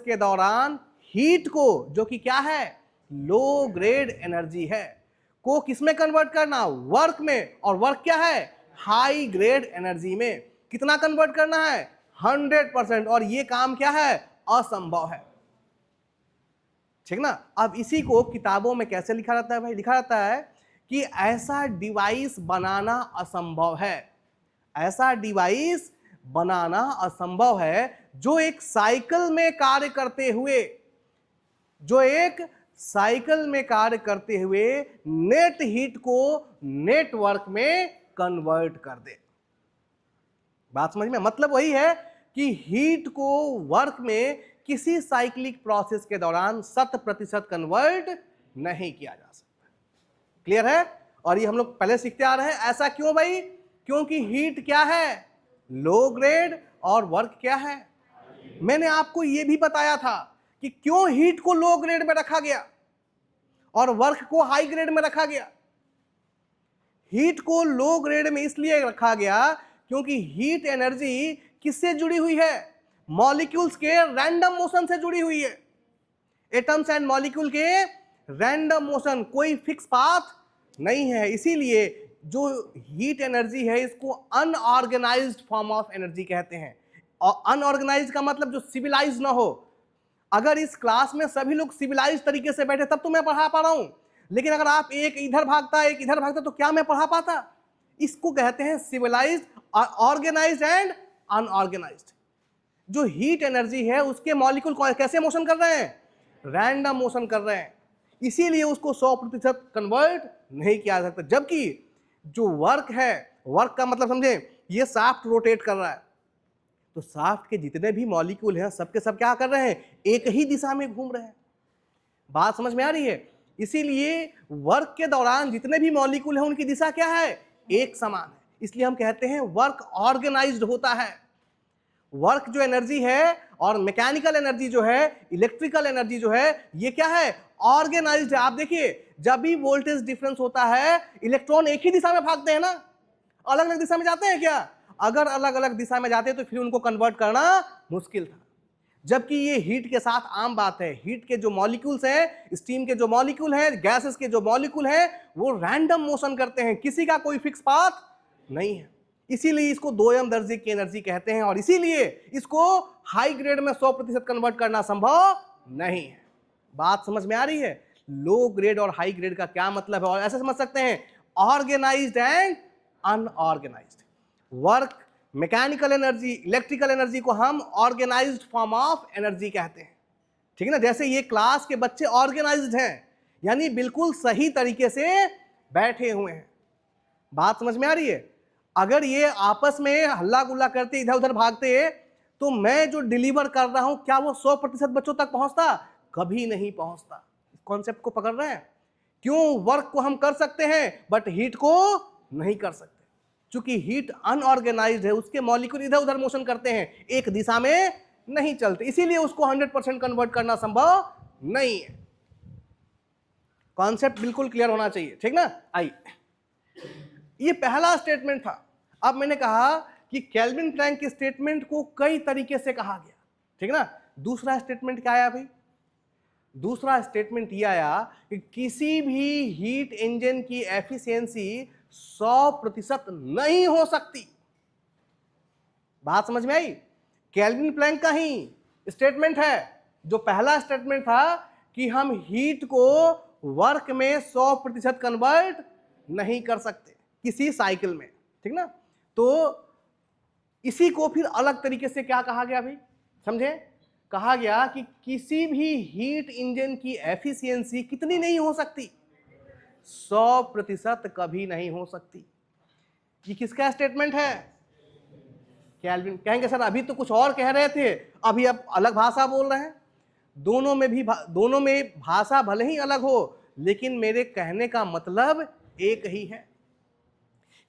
के दौरान हीट को, जो कि क्या है? लो ग्रेड एनर्जी है, को किसमें कन्वर्ट करना? वर्क में। और वर्क क्या है? हाई ग्रेड एनर्जी में। कितना कन्वर्ट करना है? 100%। और ये काम क्या है? असंभव है। ठीक ना? अब इसी को किताबों में कैसे लिखा रहता है भाई? लिखा रहता है कि ऐसा डिवाइस बनाना असंभव है, ऐसा डिवाइस बनाना असंभव है जो एक साइकिल में कार्य करते हुए नेट हीट को नेटवर्क में कन्वर्ट कर दे। बात समझ में? मतलब वही है कि हीट को वर्क में किसी साइक्लिक प्रोसेस के दौरान 100% कन्वर्ट नहीं किया जा सकता। क्लियर है? और ये हम लोग पहले सीखते आ रहे हैं। ऐसा क्यों भाई? क्योंकि हीट क्या है? लो ग्रेड और वर्क क्या है? मैंने आपको यह भी बताया था कि क्यों हीट को लो ग्रेड में रखा गया और वर्क को हाई ग्रेड में रखा गया। हीट को लो ग्रेड में इसलिए रखा गया क्योंकि हीट एनर्जी किससे जुड़ी हुई है? मॉलिक्यूल्स के रैंडम मोशन से जुड़ी हुई है। एटम्स एंड मॉलिक्यूल के रैंडम मोशन, कोई फिक्स पाथ नहीं है। इसीलिए जो हीट एनर्जी है इसको अनऑर्गेनाइज्ड फॉर्म ऑफ एनर्जी कहते हैं। और अनऑर्गेनाइज्ड का मतलब जो सिविलाइज ना हो। अगर इस क्लास में सभी लोग सिविलाइज तरीके से बैठे तब तो मैं पढ़ा पा रहा हूं, लेकिन अगर आप एक इधर भागता तो क्या मैं पढ़ा पाता? इसको कहते हैं सिविलाइज्ड, ऑर्गेनाइज्ड एंड अनऑर्गेनाइज्ड। जो हीट एनर्जी है उसके मॉलिक्यूल कैसे मोशन कर रहे हैं? रैंडम मोशन कर रहे हैं। इसीलिए उसको 100% कन्वर्ट नहीं किया जा सकता। जबकि जो वर्क है, वर्क का मतलब समझे, ये शाफ्ट रोटेट कर रहा है, तो शाफ्ट के जितने भी मॉलिक्यूल हैं सबके सब क्या कर रहे हैं? एक ही दिशा में घूम रहे हैं। बात समझ में आ रही है? इसीलिए वर्क के दौरान जितने भी मॉलिक्यूल हैं उनकी दिशा क्या है? एक समान है। इसलिए हम कहते हैं वर्क ऑर्गेनाइज्ड होता है। वर्क जो एनर्जी है और मैकेनिकल एनर्जी जो है, इलेक्ट्रिकल एनर्जी जो है, ये क्या है? ऑर्गेनाइज्ड है। आप देखिए, जब भी वोल्टेज डिफरेंस होता है, इलेक्ट्रॉन एक ही दिशा में भागते हैं ना, अलग अलग दिशा में जाते हैं क्या? अगर अलग अलग दिशा में जाते तो फिर उनको कन्वर्ट करना मुश्किल था। जबकि ये हीट के साथ आम बात है। हीट के जो मॉलिक्यूल्स हैं, स्टीम के जो मॉलिक्यूल हैं, गैसेस के जो मॉलिक्यूल हैं, वो रैंडम मोशन करते हैं, किसी का कोई फिक्स पाथ नहीं है। इसीलिए इसको दोयम दर्जे की एनर्जी कहते हैं और इसीलिए इसको हाई ग्रेड में 100% कन्वर्ट करना संभव नहीं है। बात समझ में आ रही है? लो ग्रेड और हाई ग्रेड का क्या मतलब है? और ऐसे समझ सकते हैं, organised and unorganised. Work mechanical energy, electrical energy को हम ऑर्गेनाइज्ड फॉर्म ऑफ एनर्जी कहते हैं, ठीक है ना। जैसे ये क्लास के बच्चे ऑर्गेनाइज्ड हैं, यानी बिल्कुल सही तरीके से बैठे हुए हैं। बात समझ में आ रही है? अगर ये आपस में हल्ला गुल्ला करते इधर उधर भागते तो मैं जो डिलीवर कर रहा हूं क्या वो 100% बच्चों तक पहुंचता? कभी नहीं पहुंचता। कॉन्सेप्ट को पकड़ रहे हैं? क्यों? वर्क को हम कर सकते हैं बट हीट को नहीं कर सकते, क्योंकि हीट अनऑर्गेनाइज्ड है, उसके मॉलिक्यूल इधर उधर मोशन करते हैं, एक दिशा में नहीं चलते, इसीलिए उसको 100% कन्वर्ट करना संभव नहीं है। कॉन्सेप्ट बिल्कुल क्लियर होना चाहिए, ठीक ना। आइए, ये पहला स्टेटमेंट था। अब मैंने कहा कि केल्विन प्लैंक के स्टेटमेंट को कई तरीके से कहा गया, ठीक है ना। दूसरा स्टेटमेंट क्या आया भाई? दूसरा स्टेटमेंट ये आया कि किसी भी हीट इंजन की एफिशिएंसी 100% नहीं हो सकती। बात समझ में आई? केल्विन प्लैंक का ही स्टेटमेंट है। जो पहला स्टेटमेंट था कि हम हीट को वर्क में 100% कन्वर्ट नहीं कर सकते किसी साइकिल में, ठीक ना। तो इसी को फिर अलग तरीके से क्या कहा गया भाई? समझे? कहा गया कि किसी भी हीट इंजन की एफिशिएंसी कितनी नहीं हो सकती? 100% कभी नहीं हो सकती। ये किसका स्टेटमेंट है? केल्विन। कहेंगे सर अभी तो कुछ और कह रहे थे, अभी आप अलग भाषा बोल रहे हैं। दोनों में भाषा भले ही अलग हो, लेकिन मेरे कहने का मतलब एक ही है।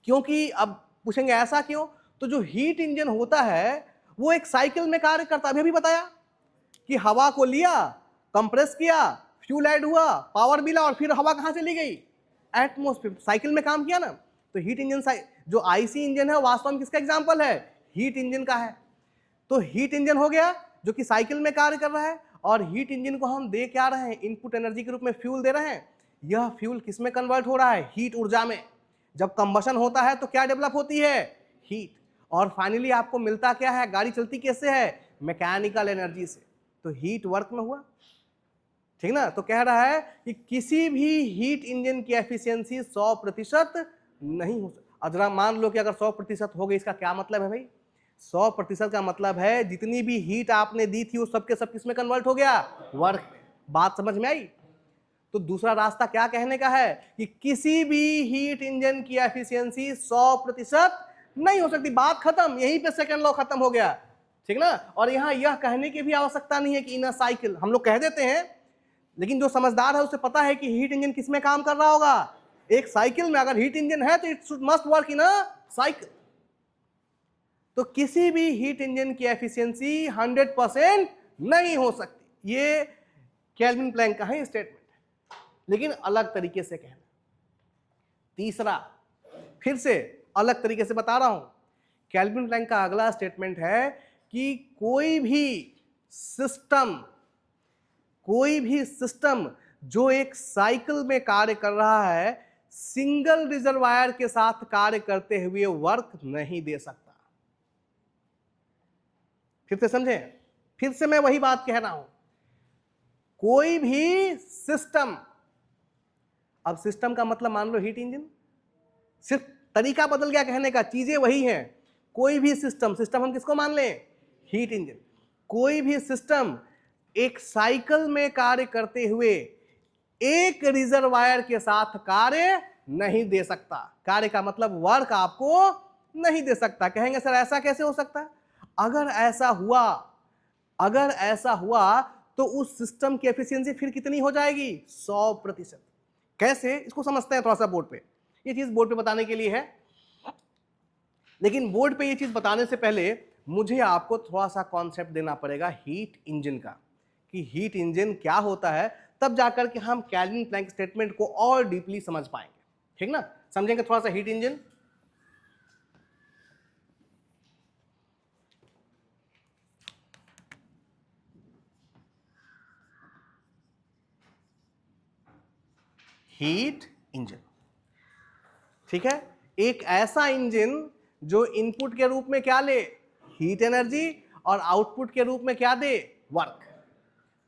क्योंकि अब पूछेंगे ऐसा क्यों? तो जो हीट इंजन होता है वो एक साइकिल में कार्य करता है। अभी बताया कि हवा को लिया, कंप्रेस किया, फ्यूल ऐड हुआ, पावर मिला और फिर हवा कहां चली गई? एटमॉस्फेयर। साइकिल में काम किया ना। तो हीट इंजन जो आईसी इंजन है वास्तव में किसका एग्जांपल है? हीट इंजन का है। तो हीट इंजन हो गया जो कि साइकिल में कार्य कर रहा है, और हीट इंजन को हम दे क्या रहे हैं? इनपुट एनर्जी के रूप में फ्यूल दे रहे हैं। यह फ्यूल किस में कन्वर्ट हो रहा है? हीट ऊर्जा में। जब कंबशन होता है तो क्या डेवलप होती है? हीट। और फाइनली आपको मिलता क्या है? गाड़ी चलती कैसे है? मैकेनिकल एनर्जी से। तो हीट वर्क में हुआ, ठीक ना। तो कह रहा है कि किसी भी हीट इंजन की एफिशिएंसी 100% नहीं हो सकती। अगर मान लो कि अगर 100% हो गई, इसका क्या मतलब है भाई? 100% का मतलब है जितनी भी हीट आपने दी थी वो सबके सब किस में कन्वर्ट हो गया? वर्क में। बात समझ में आई? तो दूसरा रास्ता क्या कहने का है कि किसी भी हीट इंजन की एफिशिएंसी 100% नहीं हो सकती। बात खत्म, यहीं पे सेकंड लॉ खत्म हो गया, ठीक ना। और यहां यह कहने की भी आवश्यकता नहीं है कि इन अ साइकिल, हम लोग कह देते हैं, लेकिन जो समझदार है उसे पता है कि हीट इंजन किस में काम कर रहा होगा? एक साइकिल में। अगर हीट इंजन है तो it should must work in a cycle. तो किसी भी हीट इंजन की एफिशिएंसी 100% नहीं हो सकती। ये केल्विन प्लैंक का है स्टेटमेंट, लेकिन अलग तरीके से कहना। तीसरा, फिर से अलग तरीके से बता रहा हूं। केल्विन प्लैंक का अगला स्टेटमेंट है कि कोई भी सिस्टम जो एक साइकिल में कार्य कर रहा है, सिंगल रिजर्वायर के साथ कार्य करते हुए वर्क नहीं दे सकता। फिर से समझे? फिर से मैं वही बात कह रहा हूं। कोई भी सिस्टम, अब सिस्टम का मतलब मान लो हीट इंजन, सिर्फ तरीका बदल गया कहने का, चीजें वही हैं। कोई भी सिस्टम हम किसको मान लें? Heat engine. कोई भी सिस्टम एक साइकिल में कार्य करते हुए एक रिजर्वायर के साथ कार्य नहीं दे सकता। कार्य का मतलब वर्क आपको नहीं दे सकता। कहेंगे सर ऐसा कैसे हो सकता है? अगर ऐसा हुआ तो उस सिस्टम की एफिशिएंसी फिर कितनी हो जाएगी? 100%। कैसे? इसको समझते हैं थोड़ा सा बोर्ड पे। ये चीज बोर्ड पे बताने के लिए है, लेकिन बोर्ड पे ये चीज बताने से पहले मुझे आपको थोड़ा सा कॉन्सेप्ट देना पड़ेगा हीट इंजन का, कि हीट इंजन क्या होता है, तब जाकर के हम केल्विन प्लैंक स्टेटमेंट को और डीपली समझ पाएंगे, ठीक ना। समझेंगे थोड़ा सा हीट इंजन। हीट इंजन, ठीक है। एक ऐसा इंजन जो इनपुट के रूप में क्या ले? हीट एनर्जी, और आउटपुट के रूप में क्या दे? वर्क।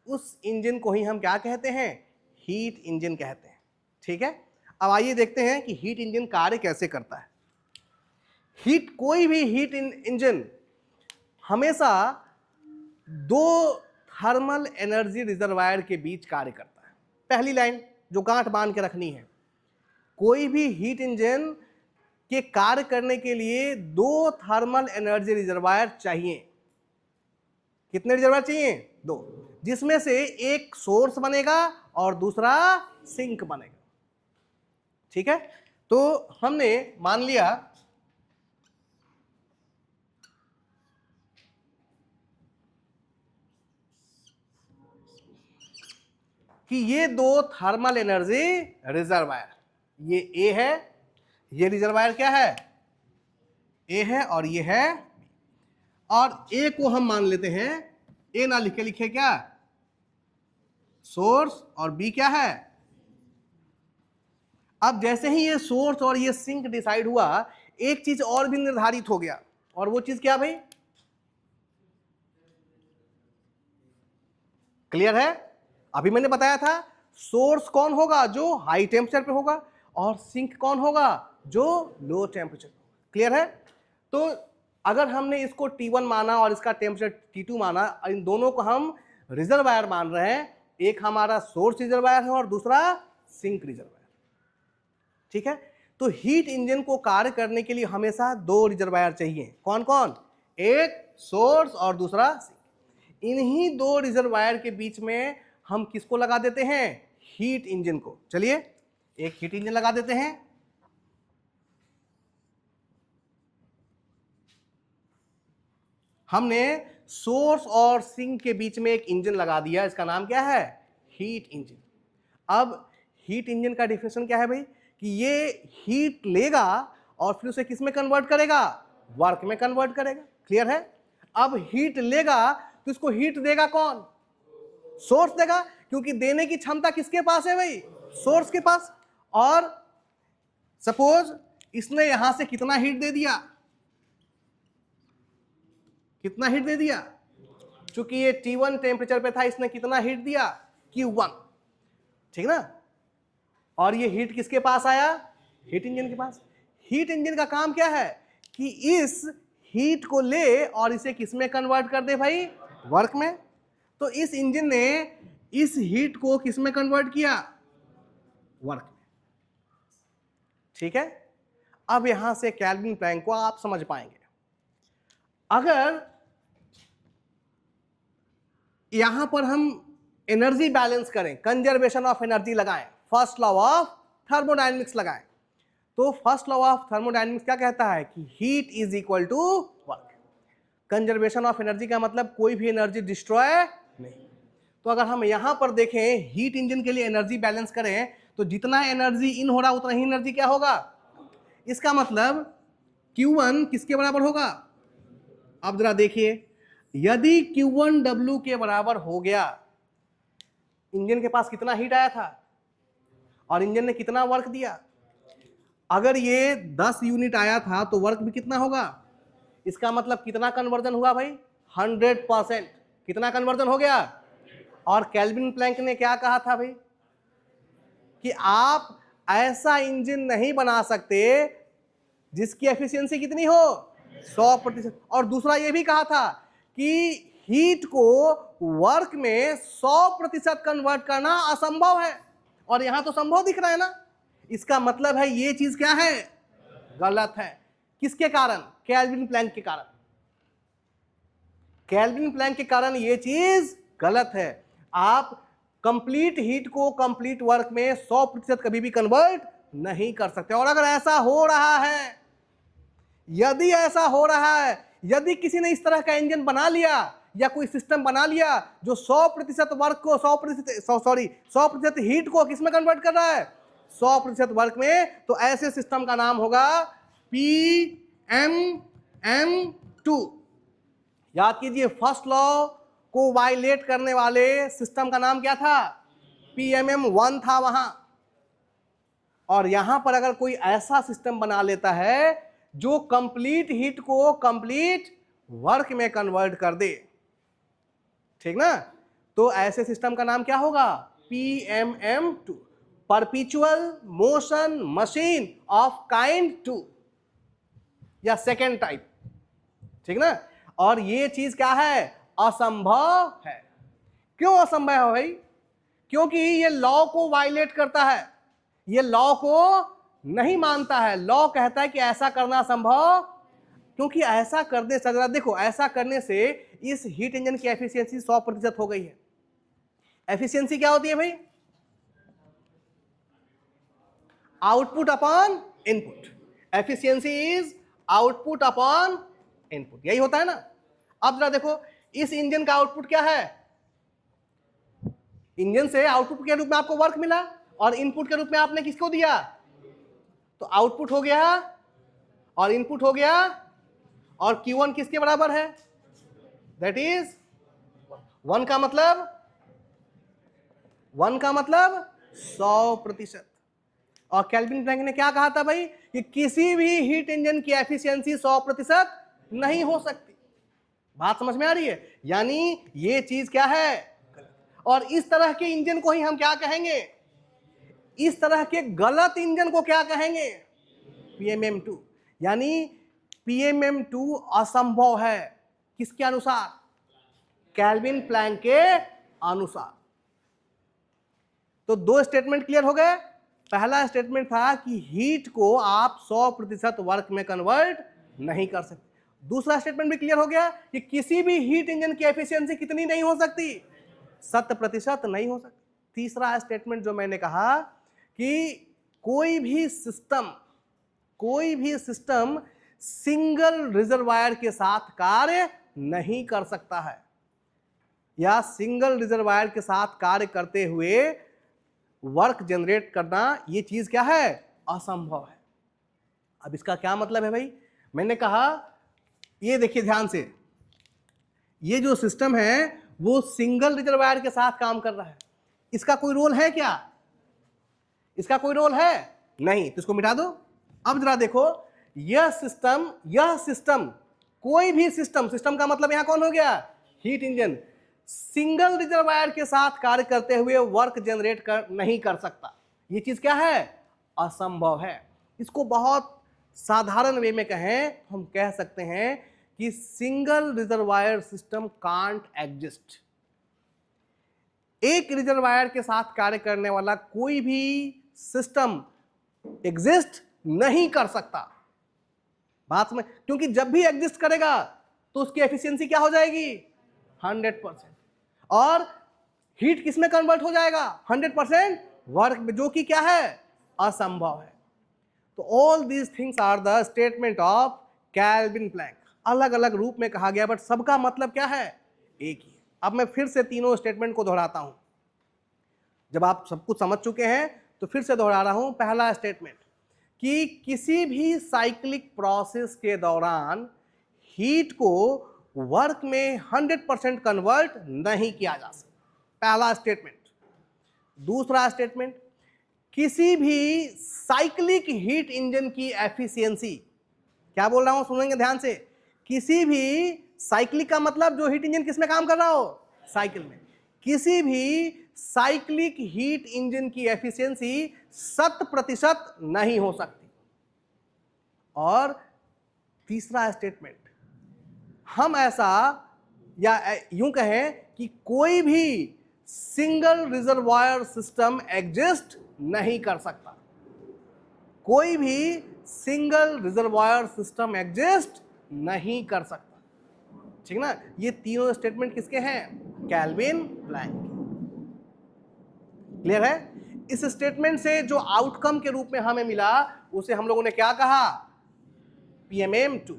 उस इंजन को ही हम क्या कहते हैं? हीट इंजन कहते हैं, ठीक है। अब आइए देखते हैं कि हीट इंजन कार्य कैसे करता है। कोई भी हीट इंजन हमेशा दो थर्मल एनर्जी रिजर्वायर के बीच कार्य करता है। पहली लाइन जो गांठ बांध के रखनी है, कोई भी हीट इंजन के कार्य करने के लिए दो थर्मल एनर्जी रिजर्वायर चाहिए। कितने रिजर्वायर चाहिए? दो, जिसमें से एक सोर्स बनेगा और दूसरा सिंक बनेगा। ठीक है, तो हमने मान लिया कि ये दो थर्मल एनर्जी रिजर्वायर, ये ए है, ये रिजर्वायर क्या है? ए है, और ये है, और ए को हम मान लेते हैं, ए ना लिखे लिखे क्या? सोर्स, और बी क्या है? अब जैसे ही ये सोर्स और ये सिंक डिसाइड हुआ, एक चीज और भी निर्धारित हो गया, और वो चीज क्या भाई? क्लियर है? अभी मैंने बताया था सोर्स कौन होगा? जो हाई टेम्परेचर पे होगा, और सिंक कौन होगा? जो लो टेम्परेचर। क्लियर है? तो अगर हमने इसको T1 माना और इसका टेम्परेचर T2 माना, इन दोनों को हम रिजर्वायर मान रहे हैं, एक हमारा सोर्स रिजर्वायर है और दूसरा सिंक रिजर्वायर। ठीक है, तो हीट इंजन को कार्य करने के लिए हमेशा दो रिजर्वायर चाहिए। कौन कौन? एक सोर्स और दूसरा सिंक। इन्हीं दो रिजर्वायर के बीच में हम किसको लगा देते हैं? हीट इंजन को। चलिए एक हीट इंजन लगा देते हैं। हमने सोर्स और सिंक के बीच में एक इंजन लगा दिया, इसका नाम क्या है? Heat engine. अब हीट इंजन का डिफिनेशन क्या है भाई? कि ये हीट लेगा और फिर उसे किस में कन्वर्ट करेगा? वर्क में कन्वर्ट करेगा। क्लियर है? अब हीट लेगा तो इसको हीट देगा कौन? सोर्स देगा, क्योंकि देने की क्षमता किसके पास है भाई? सोर्स के पास। और सपोज इसने यहां से कितना हीट दे दिया? कितना हीट दे दिया? चूंकि ये T1 टेम्परेचर पे था, इसने कितना हीट दिया? Q1। ठीक ना? और ये हीट किसके पास आया? हीट इंजन के पास। हीट इंजन का काम क्या है? कि इस हीट को ले और इसे किस में कन्वर्ट कर दे भाई? वर्क में। तो इस इंजन ने इस हीट को किस में कन्वर्ट किया? वर्क में। ठीक है, अब यहां से केल्विन प्लैंक को आप समझ पाएंगे। अगर यहां पर हम एनर्जी बैलेंस करें, कंजर्वेशन ऑफ एनर्जी लगाएं, फर्स्ट लॉ ऑफ थर्मोडायनेमिक्स लगाएं, तो फर्स्ट लॉ ऑफ थर्मोडायनेमिक्स क्या कहता है? कि heat is equal to work. Conservation of energy का मतलब कोई भी एनर्जी डिस्ट्रॉय नहीं। तो अगर हम यहां पर देखें, हीट इंजन के लिए एनर्जी बैलेंस करें, तो जितना एनर्जी इन हो रहा उतना ही एनर्जी क्या होगा? इसका मतलब Q1 किसके बराबर होगा? अब जरा देखिए, यदि Q1 W के बराबर हो गया, इंजन के पास कितना हीट आया था और इंजन ने कितना वर्क दिया? अगर ये 10 यूनिट आया था तो वर्क भी कितना होगा? इसका मतलब कितना कन्वर्जन हुआ भाई? 100%। कितना कन्वर्जन हो गया? और केल्विन प्लैंक ने क्या कहा था भाई? कि आप ऐसा इंजन नहीं बना सकते जिसकी एफिशिएंसी कितनी हो? 100%। और दूसरा ये भी कहा था कि हीट को वर्क में 100% कन्वर्ट करना असंभव है, और यहां तो संभव दिख रहा है ना। इसका मतलब है ये चीज क्या है? गलत है। किसके कारण? केल्विन प्लैंक के कारण। केल्विन प्लैंक के कारण ये चीज गलत है। आप कंप्लीट हीट को कंप्लीट वर्क में 100% कभी भी कन्वर्ट नहीं कर सकते। और अगर ऐसा हो रहा है, यदि ऐसा हो रहा है, यदि किसी ने इस तरह का इंजन बना लिया या कोई सिस्टम बना लिया जो 100% वर्क को 100% हीट को किसमें कन्वर्ट कर रहा है? 100% वर्क में, तो ऐसे सिस्टम का नाम होगा PMM2। याद कीजिए, फर्स्ट लॉ को वायलेट करने वाले सिस्टम का नाम क्या था? PMM1 था वहां। और यहां पर अगर कोई ऐसा सिस्टम बना लेता है जो कंप्लीट हीट को कंप्लीट वर्क में कन्वर्ट कर दे, ठीक ना, तो ऐसे सिस्टम का नाम क्या होगा? PMM2, perpetual motion machine of kind 2। या सेकेंड टाइप, ठीक ना। और ये चीज क्या है, असंभव है। क्यों असंभव है भाई, क्योंकि ये लॉ को वायलेट करता है, ये लॉ को नहीं मानता है। लॉ कहता है कि ऐसा करना संभव, क्योंकि ऐसा करने से, जरा देखो, ऐसा करने से इस हीट इंजन की एफिशिएंसी 100% हो गई है। एफिशिएंसी क्या होती है भाई, output upon input. Efficiency is output upon input, यही होता है ना। अब जरा देखो, इस इंजन का आउटपुट क्या है, इंजन से आउटपुट के रूप में आपको वर्क मिला और इनपुट के रूप में आपने किसको दिया, तो आउटपुट हो गया और इनपुट हो गया, और Q1 किसके बराबर है, दैट इज 1 का मतलब 100%। और केल्विन प्लैंक ने क्या कहा था भाई, कि किसी भी हीट इंजन की एफिशिएंसी 100% नहीं हो सकती। बात समझ में आ रही है, यानी ये चीज क्या है। और इस तरह के इंजन को ही हम क्या कहेंगे, इस तरह के गलत इंजन को क्या कहेंगे, PMM2। यानी PMM2 असंभव है, किसके अनुसार, केल्विन प्लैंक के अनुसार। तो दो स्टेटमेंट क्लियर हो गए। पहला स्टेटमेंट था कि हीट को आप 100% वर्क में कन्वर्ट नहीं कर सकते। दूसरा स्टेटमेंट भी क्लियर हो गया कि किसी भी हीट इंजन की एफिशिएंसी कितनी नहीं हो सकती, 100% नहीं हो सकती। तीसरा स्टेटमेंट जो मैंने कहा कि कोई भी सिस्टम सिंगल रिजर्वायर के साथ कार्य नहीं कर सकता है, या सिंगल रिजर्वायर के साथ कार्य करते हुए वर्क जनरेट करना, ये चीज क्या है, असंभव है। अब इसका क्या मतलब है भाई, मैंने कहा ये देखिए ध्यान से, ये जो सिस्टम है वो सिंगल रिजर्वायर के साथ काम कर रहा है, इसका कोई रोल है क्या, इसका कोई रोल है नहीं, तो इसको मिटा दो। अब जरा देखो, यह सिस्टम कोई भी सिस्टम का मतलब यहां कौन हो गया, हीट इंजन, सिंगल रिजर्वायर के साथ कार्य करते हुए वर्क जनरेट नहीं कर सकता। ये चीज क्या है, असंभव है। इसको बहुत साधारण वे में कहें, हम कह सकते हैं कि single reservoir system can't exist. एक रिजर्वायर के साथ कार्य करने वाला कोई भी सिस्टम एग्जिस्ट नहीं कर सकता। बात में, क्योंकि जब भी एग्जिस्ट करेगा तो उसकी एफिशिएंसी क्या हो जाएगी, 100%। और हीट किस में कन्वर्ट हो जाएगा, 100% वर्क में, जो कि क्या है, असंभव है। तो all these things are the statement of Kelvin Planck. अलग अलग रूप में कहा गया, बट सबका मतलब क्या है, एक ही। अब मैं फिर से तीनों स्टेटमेंट को दोहराता हूं। जब आप सब कुछ समझ चुके हैं तो फिर से दोहरा रहा हूं। पहला स्टेटमेंट कि किसी भी साइक्लिक प्रोसेस के दौरान हीट को वर्क में 100% कन्वर्ट नहीं किया जा सकता, पहला स्टेटमेंट। दूसरा स्टेटमेंट, किसी भी साइक्लिक हीट इंजन की एफिशिएंसी, क्या बोल रहा हूं सुनेंगे ध्यान से, किसी भी साइक्लिक का मतलब जो हीट इंजन किस में काम कर रहा हो, साइकिल में, किसी भी साइक्लिक हीट इंजन की एफिशिएंसी 100% नहीं हो सकती। और तीसरा स्टेटमेंट, हम ऐसा या यूं कहें कि कोई भी सिंगल रिजर्वायर सिस्टम एग्जिस्ट नहीं कर सकता, कोई भी सिंगल रिजर्वायर सिस्टम एग्जिस्ट नहीं कर सकता, ठीक ना। ये तीनों स्टेटमेंट किसके हैं, केल्विन प्लैंक। क्लियर है। इस स्टेटमेंट से जो आउटकम के रूप में हमें मिला उसे हम लोगों ने क्या कहा, PMM2।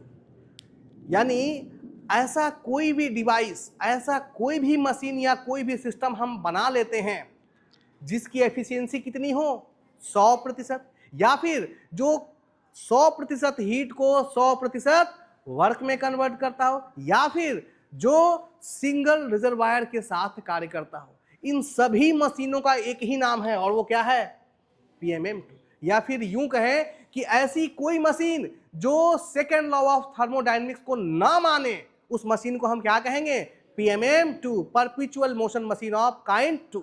यानी ऐसा कोई भी डिवाइस, ऐसा कोई भी मशीन या कोई भी सिस्टम हम बना लेते हैं जिसकी एफिशिएंसी कितनी हो, 100%, या फिर जो 100% हीट को 100% वर्क में कन्वर्ट करता हो, या फिर जो सिंगल रिजर्वायर के साथ कार्य करता हो, इन सभी मशीनों का एक ही नाम है और वो क्या है, PMM2। या फिर यूं कहें कि ऐसी कोई मशीन जो सेकेंड लॉ ऑफ थर्मोडायनेमिक्स को ना माने, उस मशीन को हम क्या कहेंगे, PMM2, perpetual motion machine of kind 2।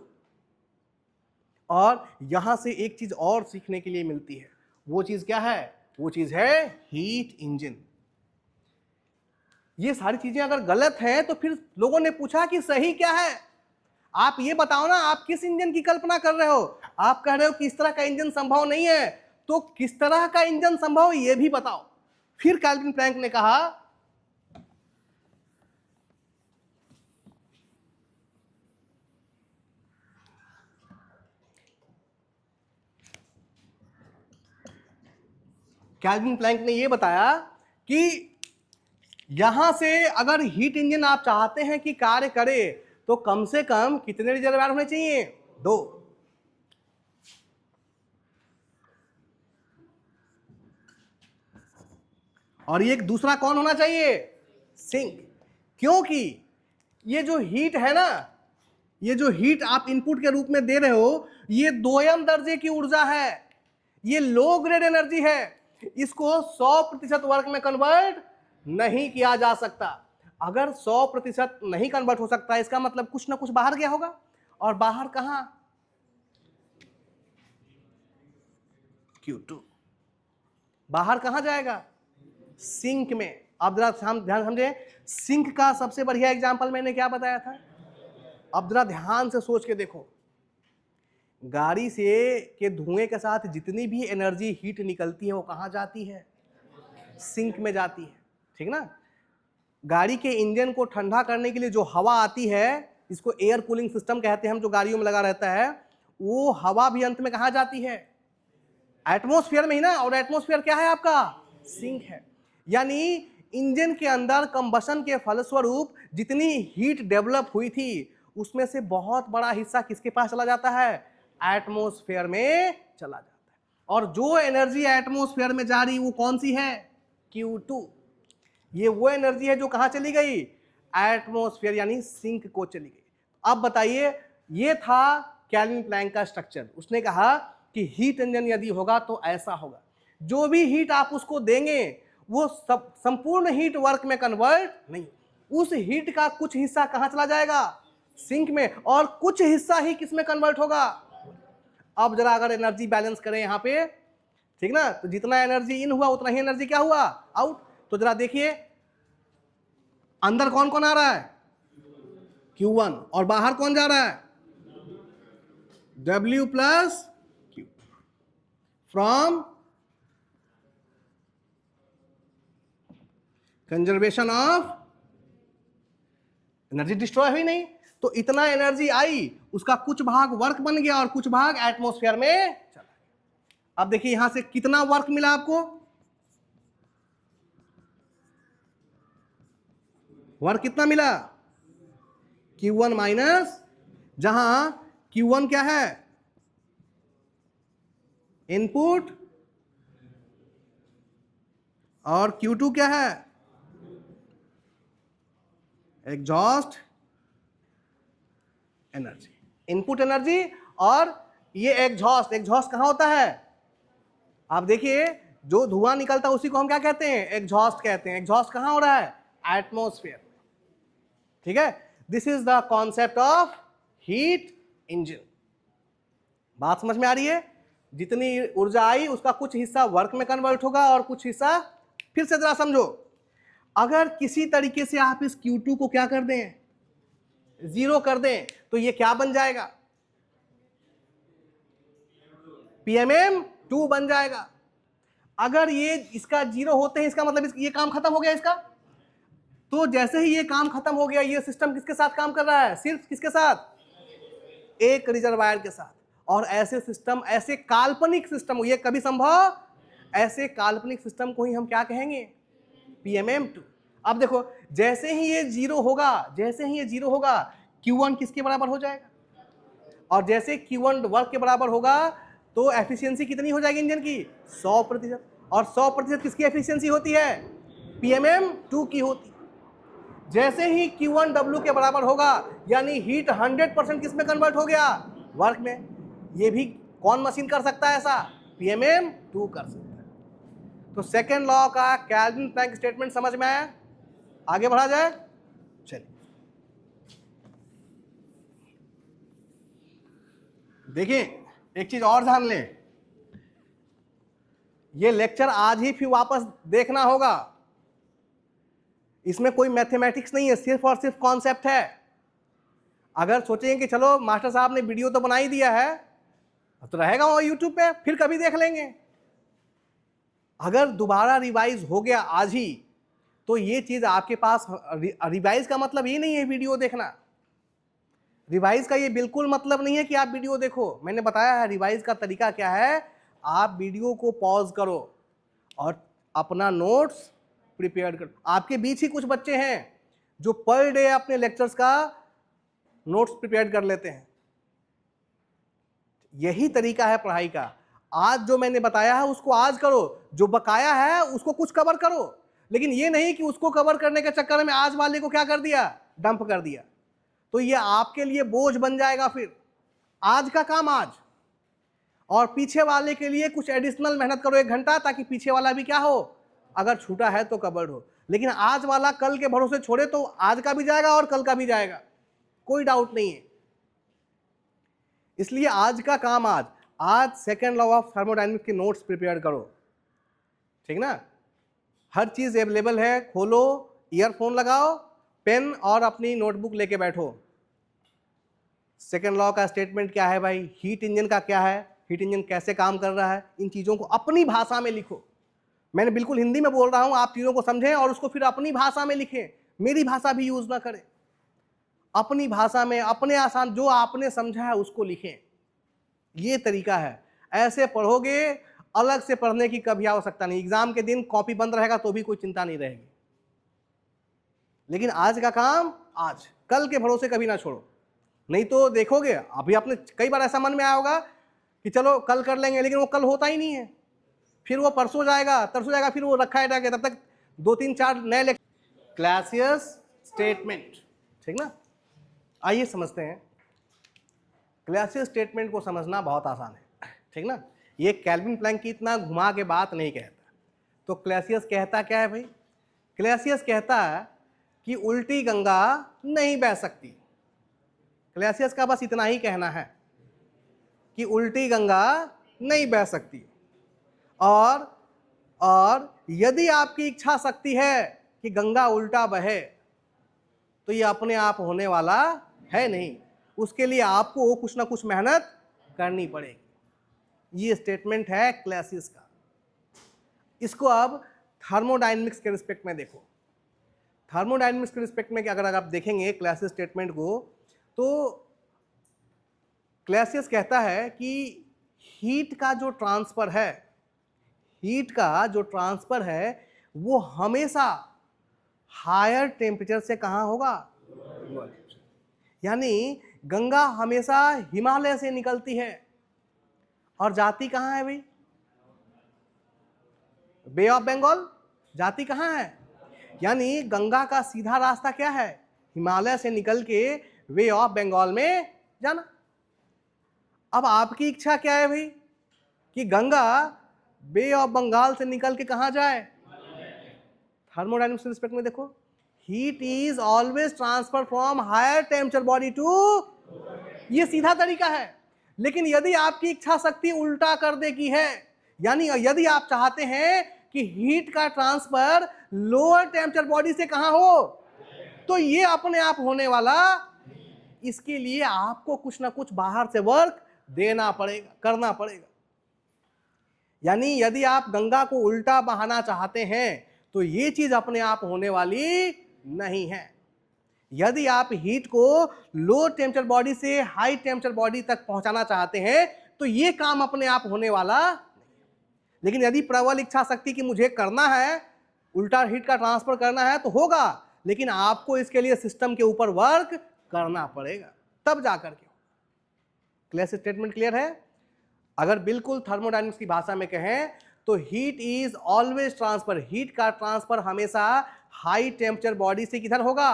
और यहां से एक चीज और सीखने के लिए मिलती है, वो चीज क्या है, वो चीज है हीट इंजन। ये सारी चीजें अगर गलत हैं तो फिर लोगों ने पूछा कि सही क्या है। आप ये बताओ ना, आप किस इंजन की कल्पना कर रहे हो? आप कह रहे हो कि इस तरह का इंजन संभव नहीं है, तो किस तरह का इंजन संभव ये भी बताओ। फिर कैल्विन प्लैंक ने कहा कैल्विन प्लैंक ने यह बताया कि यहां से अगर हीट इंजन आप चाहते हैं कि कार्य करे तो कम से कम कितने रिजर्वायर होने चाहिए? 2। और ये एक दूसरा कौन होना चाहिए? सिंक। क्योंकि ये जो हीट है ना, ये जो हीट आप इनपुट के रूप में दे रहे हो, ये दोयम दर्जे की ऊर्जा है, ये लो ग्रेड एनर्जी है। इसको 100% वर्क में कन्वर्ट नहीं किया जा सकता। अगर 100% नहीं कन्वर्ट हो सकता, इसका मतलब कुछ ना कुछ बाहर गया होगा। और बाहर कहां? Q2। बाहर कहां जाएगा? सिंक में। अब जरा ध्यान समझे, सिंक का सबसे बढ़िया एग्जांपल मैंने क्या बताया था? अब जरा ध्यान से सोच के देखो, गाड़ी से के धुएं के साथ जितनी भी एनर्जी हीट निकलती है वो कहां जाती है? सिंक में जाती है, ठीक ना? गाड़ी के इंजन को ठंडा करने के लिए जो हवा आती है, इसको एयर कूलिंग सिस्टम कहते हैं, हम जो गाड़ियों में लगा रहता है, वो हवा भी अंत में कहां जाती है? एटमॉस्फेयर में ही ना। और एटमॉस्फेयर क्या है आपका? सिंक है। यानी इंजन के अंदर कंबशन के फलस्वरूप जितनी हीट डेवलप हुई थी, उसमें से बहुत बड़ा हिस्सा किसके पास चला जाता है? एटमॉस्फेयर में चला जाता है। और जो एनर्जी एटमॉस्फेयर में जा रही वो कौन सी है? Q2। ये वो एनर्जी है जो कहां चली गई? एटमॉस्फेयर यानी सिंक को चली गई। अब बताइए, ये था कैल्विन प्लैंक का स्ट्रक्चर। उसने कहा कि हीट इंजन यदि होगा तो ऐसा होगा, जो भी हीट आप उसको देंगे वो सब संपूर्ण हीट वर्क में कन्वर्ट नहीं, उस हीट का कुछ हिस्सा कहां चला जाएगा? सिंक में। और कुछ हिस्सा ही किस में कन्वर्ट होगा? अब जरा अगर एनर्जी बैलेंस करें यहां पे, ठीक ना, तो जितना एनर्जी इन हुआ उतना ही एनर्जी क्या हुआ? आउट। तो जरा देखिए, अंदर कौन कौन आ रहा है? Q1। और बाहर कौन जा रहा है? W plus Q। From conservation of energy, destroy हुई नहीं। तो इतना एनर्जी आई, उसका कुछ भाग वर्क बन गया और कुछ भाग एटमॉस्फेयर में चला गया। अब देखिए यहां से कितना वर्क मिला आपको? वर्क कितना मिला? Q1 माइनस, जहां Q1 क्या है? इनपुट। और Q2 क्या है? Exhaust energy, input energy. और ये एग्जॉस्ट, एग्जॉस्ट कहां होता है? आप देखिए, जो धुआं निकलता है उसी को हम क्या कहते हैं? एग्जॉस्ट कहते हैं। एग्जॉस्ट कहां हो रहा है? एटमॉस्फेयर। ठीक है, this is the concept of heat engine. बात समझ में आ रही है? जितनी ऊर्जा आई उसका कुछ हिस्सा वर्क में कन्वर्ट होगा और कुछ हिस्सा, फिर से जरा समझो, अगर किसी तरीके से आप इस Q2 को क्या कर दें? 0 कर दें, तो ये क्या बन जाएगा? PMM2 बन जाएगा। अगर ये इसका 0 होते हैं, इसका मतलब ये काम खत्म हो गया इसका। तो जैसे ही ये काम खत्म हो गया, ये सिस्टम किसके साथ काम कर रहा है? सिर्फ किसके साथ? एक रिजर्वायर के साथ। और ऐसे सिस्टम, ऐसे काल्पनिक सिस्टम, ये कभी संभव, ऐसे काल्पनिक सिस्टम को ही हम क्या कहेंगे? PMM2। अब देखो, जैसे ही ये 0 होगा, जैसे ही ये 0 होगा, Q1 किसके बराबर हो जाएगा? और जैसे Q1 वर्क के बराबर होगा तो एफिशिएंसी कितनी हो जाएगी इंजन की? 100%। और 100% किसकी एफिशिएंसी होती है? PMM2 की होती है। जैसे ही Q1 W के बराबर होगा, यानी हीट 100% किस में कन्वर्ट हो गया? वर्क में। ये भी कौन मशीन कर सकता है ऐसा? PMM2 कर सकता है। तो सेकेंड लॉ का कैल्विन प्लैंक स्टेटमेंट समझ में आया? आगे बढ़ा जाए, चलिए देखिए, एक चीज और जान ले, ये लेक्चर आज ही फिर वापस देखना होगा। इसमें कोई मैथमेटिक्स नहीं है, सिर्फ और सिर्फ कॉन्सेप्ट है। अगर सोचेंगे कि चलो मास्टर साहब ने वीडियो तो बना ही दिया है, तो रहेगा वो यूट्यूब पे, फिर कभी देख लेंगे। अगर दोबारा रिवाइज हो गया आज ही, तो ये चीज आपके पास, रिवाइज का मतलब ये नहीं है वीडियो देखना। रिवाइज का ये बिल्कुल मतलब नहीं है कि आप वीडियो देखो। मैंने बताया है रिवाइज का तरीका क्या है। आप वीडियो को पॉज करो और अपना नोट्स प्रिपेयर करो। आपके बीच ही कुछ बच्चे हैं जो पर डे अपने लेक्चर्स का नोट्स प्रिपेयर कर लेते हैं। यही तरीका है पढ़ाई का। आज जो मैंने बताया है उसको आज करो, जो बकाया है उसको कुछ कवर करो, लेकिन ये नहीं कि उसको कवर करने के चक्कर में आज वाले को क्या कर दिया, डंप कर दिया, तो ये आपके लिए बोझ बन जाएगा। फिर आज का काम आज, और पीछे वाले के लिए कुछ एडिशनल मेहनत करो 1 घंटा, ताकि पीछे वाला भी क्या हो, अगर छूटा है तो कवर्ड हो। लेकिन आज वाला कल के भरोसे छोड़े तो आज का भी जाएगा और कल का भी जाएगा, कोई डाउट नहीं है। इसलिए आज का काम आज सेकेंड लॉ ऑफ थर्मोडायनेमिक्स के नोट्स प्रिपेयर करो, ठीक ना। हर चीज अवेलेबल है, खोलो, ईयरफोन लगाओ, पेन और अपनी नोटबुक लेके बैठो। सेकेंड लॉ का स्टेटमेंट क्या है भाई, हीट इंजन का क्या है, हीट इंजन कैसे काम कर रहा है, इन चीजों को अपनी भाषा में लिखो। मैंने बिल्कुल हिंदी में बोल रहा हूं, आप चीजों को समझें और उसको फिर अपनी भाषा में लिखें। मेरी भाषा भी यूज ना करें, अपनी भाषा में, अपने आसान, जो आपने समझा है उसको लिखें। ये तरीका है। ऐसे पढ़ोगे, अलग से पढ़ने की कभी आवश्यकता नहीं। एग्जाम के दिन कॉपी बंद रहेगा तो भी कोई चिंता नहीं रहेगी। लेकिन आज का काम आज, कल के भरोसे कभी ना छोड़ो। नहीं तो देखोगे, अभी आपने कई बार ऐसा मन में आया होगा कि चलो कल कर लेंगे, लेकिन वो कल होता ही नहीं है। फिर वो परसों जाएगा, तरसों जाएगा, फिर वो रखा है, तब तक 2-3-4 नए क्लासियस स्टेटमेंट, ठीक ना। आइए समझते हैं। क्लासियस स्टेटमेंट को समझना बहुत आसान है, ठीक ना। ये कैल्विन प्लैंक की इतना घुमा के बात नहीं कहता। तो क्लासियस कहता क्या है भाई, क्लासियस कहता है कि उल्टी गंगा नहीं बह सकती। क्लासियस का बस इतना ही कहना है कि उल्टी गंगा नहीं बह सकती, और यदि आपकी इच्छा शक्ति है कि गंगा उल्टा बहे, तो ये अपने आप होने वाला है नहीं। उसके लिए आपको कुछ ना कुछ मेहनत करनी पड़ेगी। ये स्टेटमेंट है क्लासियस का। इसको अब थर्मोडायनेमिक्स के रिस्पेक्ट में देखो। थर्मोडायनेमिक्स के रिस्पेक्ट में अगर आप देखेंगे क्लासियस स्टेटमेंट को, तो क्लासियस कहता है कि हीट का जो ट्रांसफर है, हीट का जो ट्रांसफर है वो हमेशा हायर टेम्परेचर से कहां होगा, यानी गंगा हमेशा हिमालय से निकलती है और जाती कहां है भाई, बे ऑफ बंगाल। जाती कहां है, यानी गंगा का सीधा रास्ता क्या है, हिमालय से निकल के वे ऑफ बंगाल में जाना। अब आपकी इच्छा क्या है भाई कि गंगा बे ऑफ बंगाल से निकल के कहां जाए, थर्मोडायनेमिक्स रिस्पेक्ट में देखो, heat is always transfer from higher temperature body to, ये सीधा तरीका है। लेकिन यदि आपकी इच्छा शक्ति उल्टा कर दे की है, यानी यदि आप चाहते हैं कि हीट का ट्रांसफर लोअर टेम्परेचर बॉडी से कहां हो, तो ये अपने आप होने वाला, इसके लिए आपको कुछ ना कुछ बाहर से वर्क देना पड़ेगा, करना पड़ेगा। यानी यदि आप गंगा को उल्टा बहाना चाहते हैं तो ये चीज अपने आप होने वाली नहीं है। यदि आप हीट को लो टेम्परेचर बॉडी से हाई टेम्परेचर बॉडी तक पहुंचाना चाहते हैं तो ये काम अपने आप होने वाला नहीं है। लेकिन यदि प्रबल इच्छा शक्ति की मुझे करना है, उल्टा हीट का ट्रांसफर करना है, तो होगा, लेकिन आपको इसके लिए सिस्टम के ऊपर वर्क करना पड़ेगा, तब जाकर के। क्लियर स्टेटमेंट क्लियर है। अगर बिल्कुल थर्मोडायनेमिक्स की भाषा में कहें तो heat is always transfer, heat का ट्रांसफर हमेशा हाई टेम्परेचर बॉडी से किधर होगा,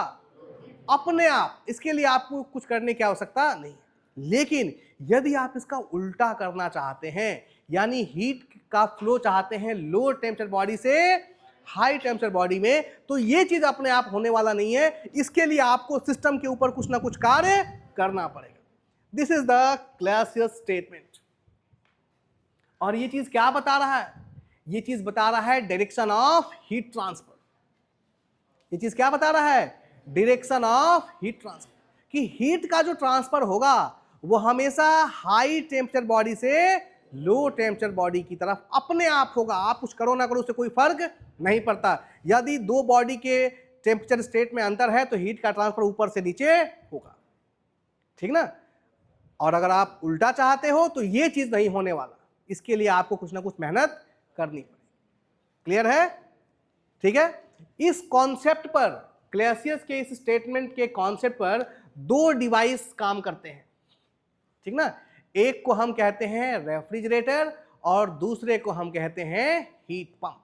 अपने आप। इसके लिए आपको कुछ करने की आवश्यकता नहीं। लेकिन यदि आप इसका उल्टा करना चाहते हैं, यानी हीट का फ्लो चाहते हैं लो टेम्परेचर बॉडी से हाई टेम्परेचर बॉडी में, तो ये चीज अपने आप होने वाला नहीं है। इसके लिए आपको सिस्टम के ऊपर कुछ ना कुछ कार्य करना पड़ेगा। This is the Clausius statement. और ये चीज क्या बता रहा है, ये चीज बता रहा है डायरेक्शन ऑफ हीट ट्रांसफर। ये चीज क्या बता रहा है? डायरेक्शन ऑफ हीट ट्रांसफर, कि हीट का जो ट्रांसफर होगा वो हमेशा हाई टेम्परेचर बॉडी से लो टेम्परेचर बॉडी की तरफ अपने आप होगा। आप कुछ करो ना करो उससे कोई फर्क नहीं पड़ता। यदि दो बॉडी के टेम्परेचर स्टेट में अंतर है तो हीट का ट्रांसफर ऊपर से नीचे होगा, ठीक ना। और अगर आप उल्टा चाहते हो तो ये चीज नहीं होने वाला, इसके लिए आपको कुछ ना कुछ मेहनत करनी पड़ेगी। क्लियर है? ठीक है। इस कॉन्सेप्ट पर, क्लेसियस के इस स्टेटमेंट के कॉन्सेप्ट पर दो डिवाइस काम करते हैं, ठीक ना। एक को हम कहते हैं रेफ्रिजरेटर और दूसरे को हम कहते हैं हीट पंप।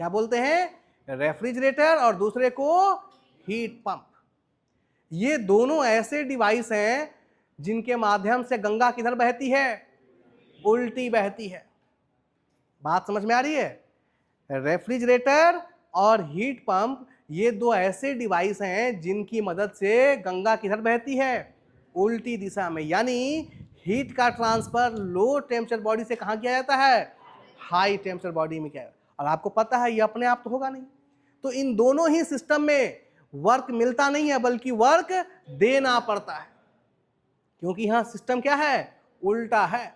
क्या बोलते हैं? रेफ्रिजरेटर और दूसरे को हीट पंप। ये दोनों ऐसे डिवाइस हैं जिनके माध्यम से गंगा किधर बहती है? उल्टी बहती है। बात समझ में आ रही है? रेफ्रिजरेटर और हीट पंप ये दो ऐसे डिवाइस हैं जिनकी मदद से गंगा किधर बहती है? उल्टी दिशा में। यानी हीट का ट्रांसफर लो टेम्परेचर बॉडी से कहां किया जाता है? हाई टेम्परेचर बॉडी में किया जाता है। और आपको पता है ये अपने आप तो होगा नहीं, तो इन दोनों ही सिस्टम में वर्क मिलता नहीं है बल्कि वर्क देना पड़ता है, क्योंकि यहां सिस्टम क्या है? उल्टा है।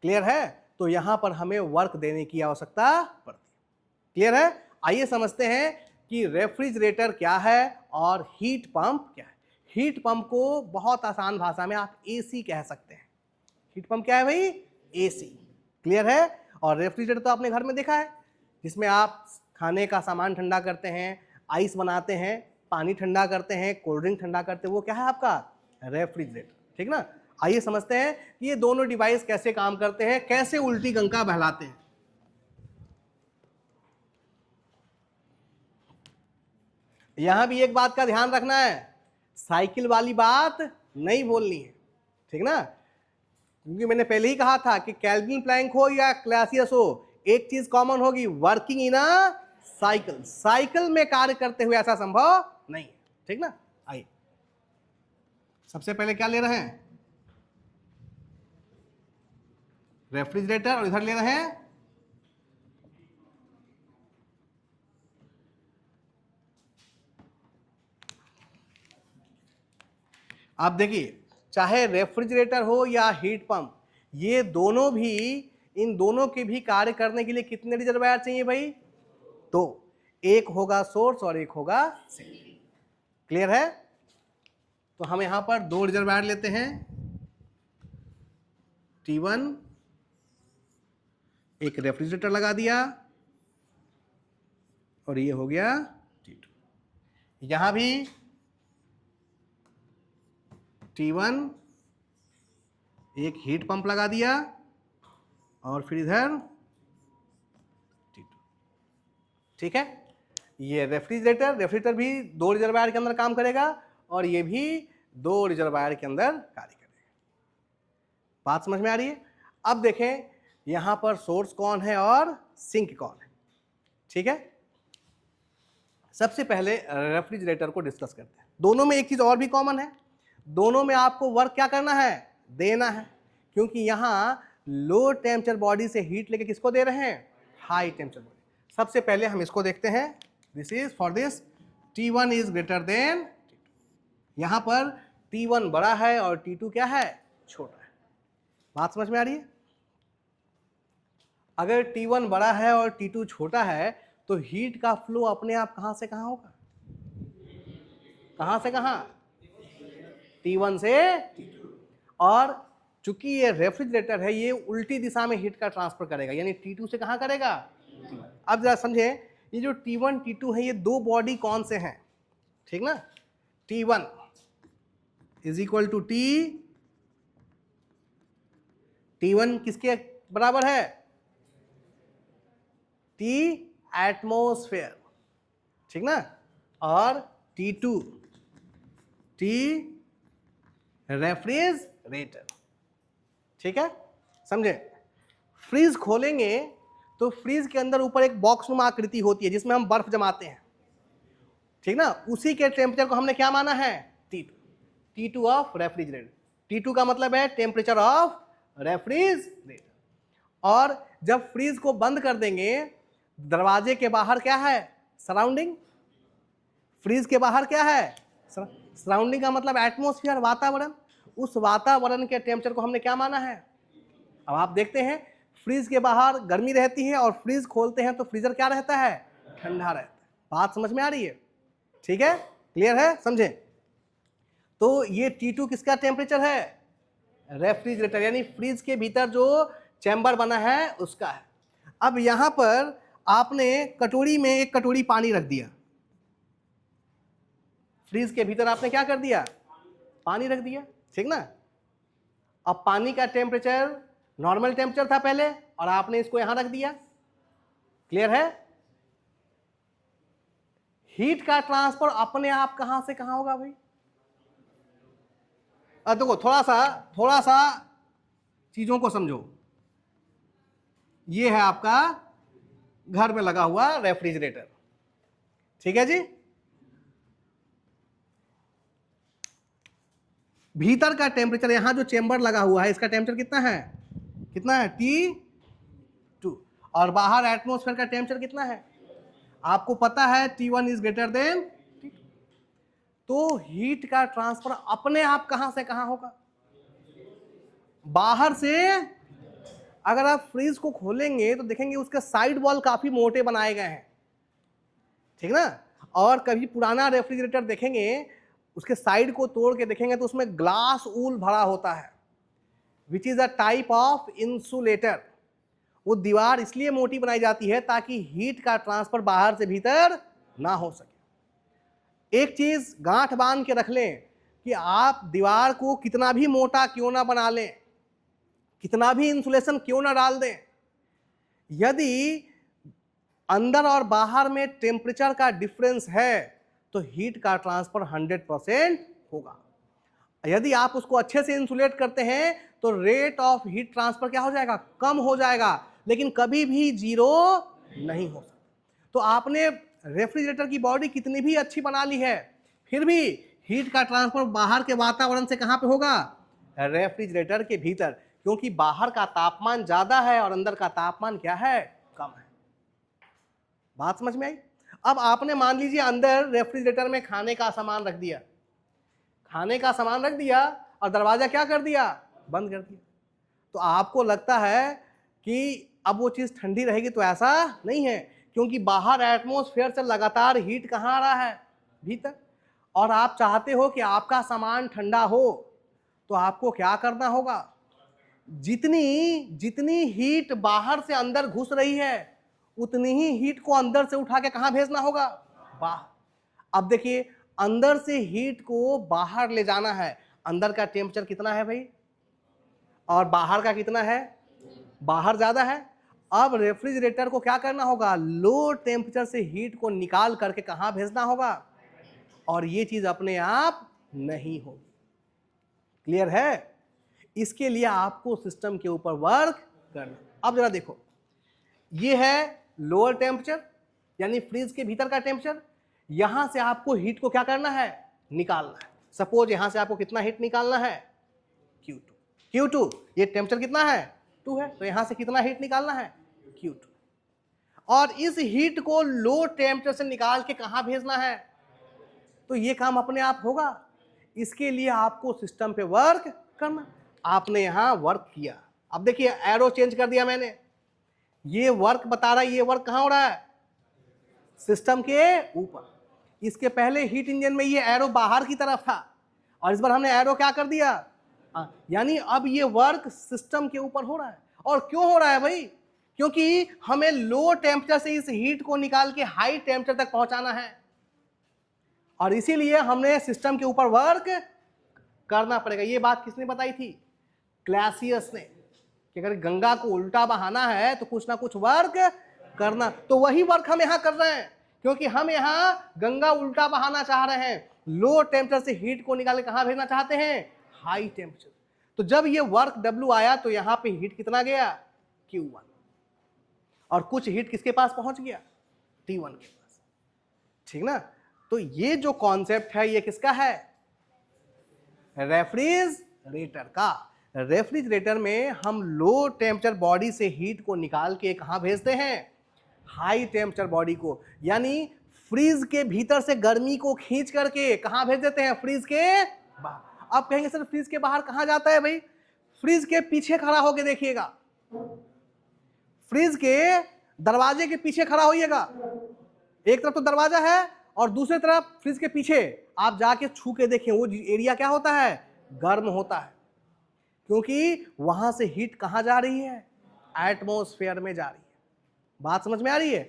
क्लियर है? तो यहां पर हमें वर्क देने की आवश्यकता पड़ती है। क्लियर है? आइए समझते हैं कि रेफ्रिजरेटर क्या है और हीट पंप क्या है। हीट पंप को बहुत आसान भाषा में आप एसी कह सकते हैं। हीट पंप क्या है भाई? एसी। क्लियर है? और रेफ्रिजरेटर तो आपने घर में देखा है, जिसमें आप खाने का सामान ठंडा करते हैं, आइस बनाते हैं, पानी ठंडा करते हैं, कोल्ड ड्रिंक ठंडा करते हैं, वो क्या है आपका? रेफ्रिजरेटर। ठीक ना। आइए समझते हैं कि ये दोनों डिवाइस कैसे काम करते हैं, कैसे उल्टी गंगा बहलाते हैं। यहां भी एक बात का ध्यान रखना है, साइकिल वाली बात नहीं बोलनी है, ठीक ना। क्योंकि मैंने पहले ही कहा था कि केल्विन प्लैंक हो या क्लासियस हो, एक चीज कॉमन होगी, working in a cycle. Cycle में कार्य करते हुए ऐसा संभव नहीं है, ठीक ना। आइए सबसे पहले क्या ले रहे हैं? रेफ्रिजरेटर, और इधर ले रहे हैं आप देखिए, चाहे रेफ्रिजरेटर हो या हीट पंप, ये दोनों भी, इन दोनों के भी कार्य करने के लिए कितने रिजर्वायर चाहिए भाई? दो। एक होगा सोर्स और एक होगा सिंक। क्लियर है? तो हम यहां पर दो रिजर्वायर लेते हैं, T1, एक रेफ्रिजरेटर लगा दिया, और ये हो गया T2। यहां भी T1, एक हीट पंप लगा दिया, और फिर इधर T2। ठीक है। ये रेफ्रिजरेटर भी दो रिजर्वायर के अंदर काम करेगा, और ये भी दो रिजर्वायर के अंदर कार्य करेगा। बात समझ में आ रही है? अब देखें यहां पर सोर्स कौन है और सिंक कौन है। ठीक है। सबसे पहले रेफ्रिजरेटर को डिस्कस करते हैं। दोनों में एक चीज और भी कॉमन है, दोनों में आपको वर्क क्या करना है? देना है, क्योंकि यहां लो टेम्परेचर बॉडी से हीट लेके किसको दे रहे हैं? High temperature body. सबसे पहले हम इसको देखते हैं, this is for this T1 is greater than T2। यहां पर T1 बड़ा है और T2 क्या है? छोटा है। बात समझ में आ रही है? अगर T1 बड़ा है और T2 छोटा है तो हीट का फ्लो अपने आप कहां से कहां होगा? कहां से कहां? T1 से T2। और चूंकि ये रेफ्रिजरेटर है, ये उल्टी दिशा में हीट का ट्रांसफर करेगा, यानी T2 से कहां करेगा? T1। अब जरा समझे, ये जो T1 T2 है, ये दो बॉडी कौन से हैं? ठीक ना। T1 is equal to T1 किसके बराबर है? T एटमोस्फेयर, ठीक ना। और T2 T रेफ्रिजरेटर। ठीक है, समझे। फ्रीज खोलेंगे तो फ्रीज के अंदर ऊपर एक बॉक्स नुमा आकृति होती है जिसमें हम बर्फ जमाते हैं, ठीक ना। उसी के टेम्परेचर को हमने क्या माना है? T2 of refrigerator. T2 का मतलब है टेम्परेचर ऑफ रेफ्रिजरेटर। और जब फ्रीज को बंद कर देंगे, दरवाजे के बाहर क्या है? सराउंडिंग, फ्रीज के बाहर क्या है? सराउंडिंग का मतलब एटमॉस्फेयर, वातावरण। उस वातावरण के टेम्परेचर को हमने क्या माना है? अब आप देखते हैं फ्रीज के बाहर गर्मी रहती है और फ्रीज खोलते हैं तो फ्रीजर क्या रहता है? ठंडा रहता है। बात समझ में आ रही है? ठीक है, क्लियर है, समझे? तो ये T2 किसका टेम्परेचर है? रेफ्रिजरेटर, यानी फ्रीज के भीतर जो चैम्बर बना है उसका है। अब यहां पर आपने कटोरी में एक कटोरी पानी रख दिया, फ्रीज के भीतर आपने क्या कर दिया? पानी रख दिया, ठीक ना? अब पानी का टेम्परेचर नॉर्मल टेम्परेचर था पहले और आपने इसको यहां रख दिया, क्लियर है? हीट का ट्रांसफर अपने आप कहां से कहां होगा भाई? देखो थोड़ा सा चीजों को समझो। ये है आपका घर में लगा हुआ रेफ्रिजरेटर, ठीक है जी? भीतर का टेम्परेचर, यहां जो चेंबर लगा हुआ है इसका टेम्परेचर कितना है? कितना है? T2। और बाहर एटमॉस्फेयर का टेम्परेचर कितना है? आपको पता है T1 is greater than T2। तो हीट का ट्रांसफर अपने आप कहां से कहां होगा? बाहर से। अगर आप फ्रीज को खोलेंगे तो देखेंगे उसके साइड वॉल काफी मोटे बनाए गए हैं, ठीक ना? और कभी पुराना रेफ्रिजरेटर देखेंगे, उसके साइड को तोड़ के देखेंगे तो उसमें ग्लास ऊल भरा होता है, which is a type of insulator. वो दीवार इसलिए मोटी बनाई जाती है ताकि हीट का ट्रांसफर बाहर से भीतर ना हो सके। एक चीज गांठ बांध के रख लें कि आप दीवार को कितना भी मोटा क्यों ना बना लें, कितना भी इंसुलेशन क्यों ना डाल दें, यदि अंदर और बाहर में टेम्परेचर का डिफरेंस है तो हीट का ट्रांसफर 100% होगा। यदि आप उसको अच्छे से इंसुलेट करते हैं तो रेट ऑफ हीट ट्रांसफर क्या हो जाएगा? कम हो जाएगा, लेकिन कभी भी जीरो नहीं हो सकता। तो आपने रेफ्रिजरेटर की बॉडी कितनी भी अच्छी बना ली है, फिर भी हीट का ट्रांसफर बाहर के वातावरण से कहां पे होगा? रेफ्रिजरेटर के भीतर, क्योंकि बाहर का तापमान ज्यादा है और अंदर का तापमान क्या है? कम है। बात समझ में आई? अब आपने मान लीजिए अंदर रेफ्रिजरेटर में खाने का सामान रख दिया, खाने का सामान रख दिया और दरवाजा क्या कर दिया? बंद कर दिया। तो आपको लगता है कि अब वो चीज ठंडी रहेगी, तो ऐसा नहीं है, क्योंकि बाहर एटमॉस्फेयर से लगातार हीट कहाँ आ रहा है? भीतर। और आप चाहते हो कि आपका सामान ठंडा हो तो आपको क्या करना होगा? जितनी हीट बाहर से अंदर घुस रही है उतनी ही हीट को अंदर से उठा के कहां भेजना होगा? बाहर। अब देखिए, अंदर से हीट को बाहर ले जाना है, अंदर का टेम्परेचर कितना है भाई? और बाहर का कितना है? बाहर ज्यादा है। अब रेफ्रिजरेटर को क्या करना होगा? लो टेम्परेचर से हीट को निकाल करके कहां भेजना होगा? और ये चीज अपने आप नहीं होगी। क्लियर है? इसके लिए आपको सिस्टम के ऊपर वर्क करना। अब जरा देखो, ये है लोअर टेम्परेचर, यानी फ्रीज के भीतर का टेम्परेचर। यहां से आपको हीट को क्या करना है? निकालना है। सपोज यहां से आपको कितना हीट निकालना है? Q2। ये टेम्परेचर कितना है? 2 है, तो यहां से कितना हीट निकालना है? Q2। और इस हीट को लो टेम्परेचर से निकाल के कहां भेजना है? तो ये काम अपने आप होगा? इसके लिए आपको सिस्टम पे वर्क करना। आपने यहां वर्क किया। अब देखिए, एरो चेंज कर दिया मैंने, ये वर्क बता रहा है, ये वर्क कहां हो रहा है? सिस्टम के ऊपर। इसके पहले हीट इंजन में ये एरो बाहर की तरफ था और इस बार हमने एरो क्या कर दिया? यानी अब ये वर्क सिस्टम के ऊपर हो रहा है। और क्यों हो रहा है भाई? क्योंकि हमें लो टेम्परेचर से इस हीट को निकाल के हाई टेम्परेचर तक पहुंचाना है, और इसीलिए हमने सिस्टम के ऊपर वर्क करना पड़ेगा। ये बात किसने बताई थी? क्लैसियस ने, कि अगर गंगा को उल्टा बहाना है तो कुछ ना कुछ वर्क करना। तो वही वर्क हम यहां कर रहे हैं, क्योंकि हम यहां गंगा उल्टा बहाना चाह रहे हैं। लो टेम्परेचर से हीट को निकाल के कहां भेजना चाहते हैं? High temperature. तो जब ये वर्क W आया तो यहां पे हीट कितना गया? Q1। और कुछ हीट किसके पास पहुंच गया? T1 के पास, ठीक ना? तो ये जो कॉन्सेप्ट है ये किसका है? रेफ्रिजरेटर का। रेफ्रिजरेटर में हम लो टेम्परेचर बॉडी से हीट को निकाल के कहां भेजते हैं? हाई टेम्परेचर बॉडी को। यानी फ्रीज के भीतर से गर्मी को खींच करके कहां भेज देते हैं? फ्रीज के बाहर। आप कहेंगे सर फ्रीज के बाहर कहां जाता है भाई? फ्रीज के पीछे खड़ा होके देखिएगा, फ्रीज के दरवाजे के पीछे खड़ा होइएगा। एक तरफ तो दरवाजा है और दूसरी तरफ फ्रिज के पीछे आप जाके छू के देखें, वो एरिया क्या होता है? गर्म होता है, क्योंकि वहां से हीट कहां जा रही है? एटमॉस्फेयर में जा रही है। बात समझ में आ रही है?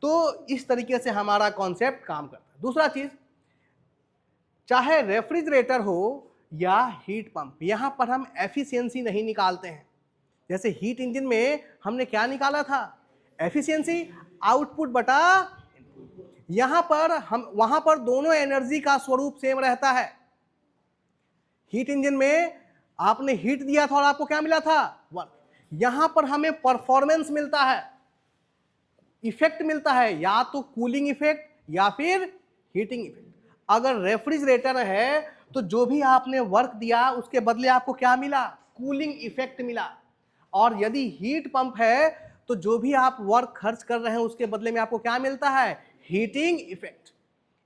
तो इस तरीके से हमारा कॉन्सेप्ट काम करता है। दूसरा चीज, चाहे रेफ्रिजरेटर हो या हीट पंप, यहां पर हम एफिशिएंसी नहीं निकालते हैं। जैसे हीट इंजन में हमने क्या निकाला था? एफिशिएंसी, आउटपुट बटा। यहां पर हम, वहां पर दोनों एनर्जी का स्वरूप सेम रहता है। हीट इंजन में आपने हीट दिया था और आपको क्या मिला था? वर्क। यहां पर हमें परफॉर्मेंस मिलता है, इफेक्ट मिलता है, या तो कूलिंग इफेक्ट या फिर हीटिंग इफेक्ट। अगर रेफ्रिजरेटर है तो जो भी आपने वर्क दिया उसके बदले आपको क्या मिला? कूलिंग इफेक्ट मिला। और यदि हीट पंप है तो जो भी आप वर्क खर्च कर रहे हैं उसके बदले में आपको क्या मिलता है? Heating effect.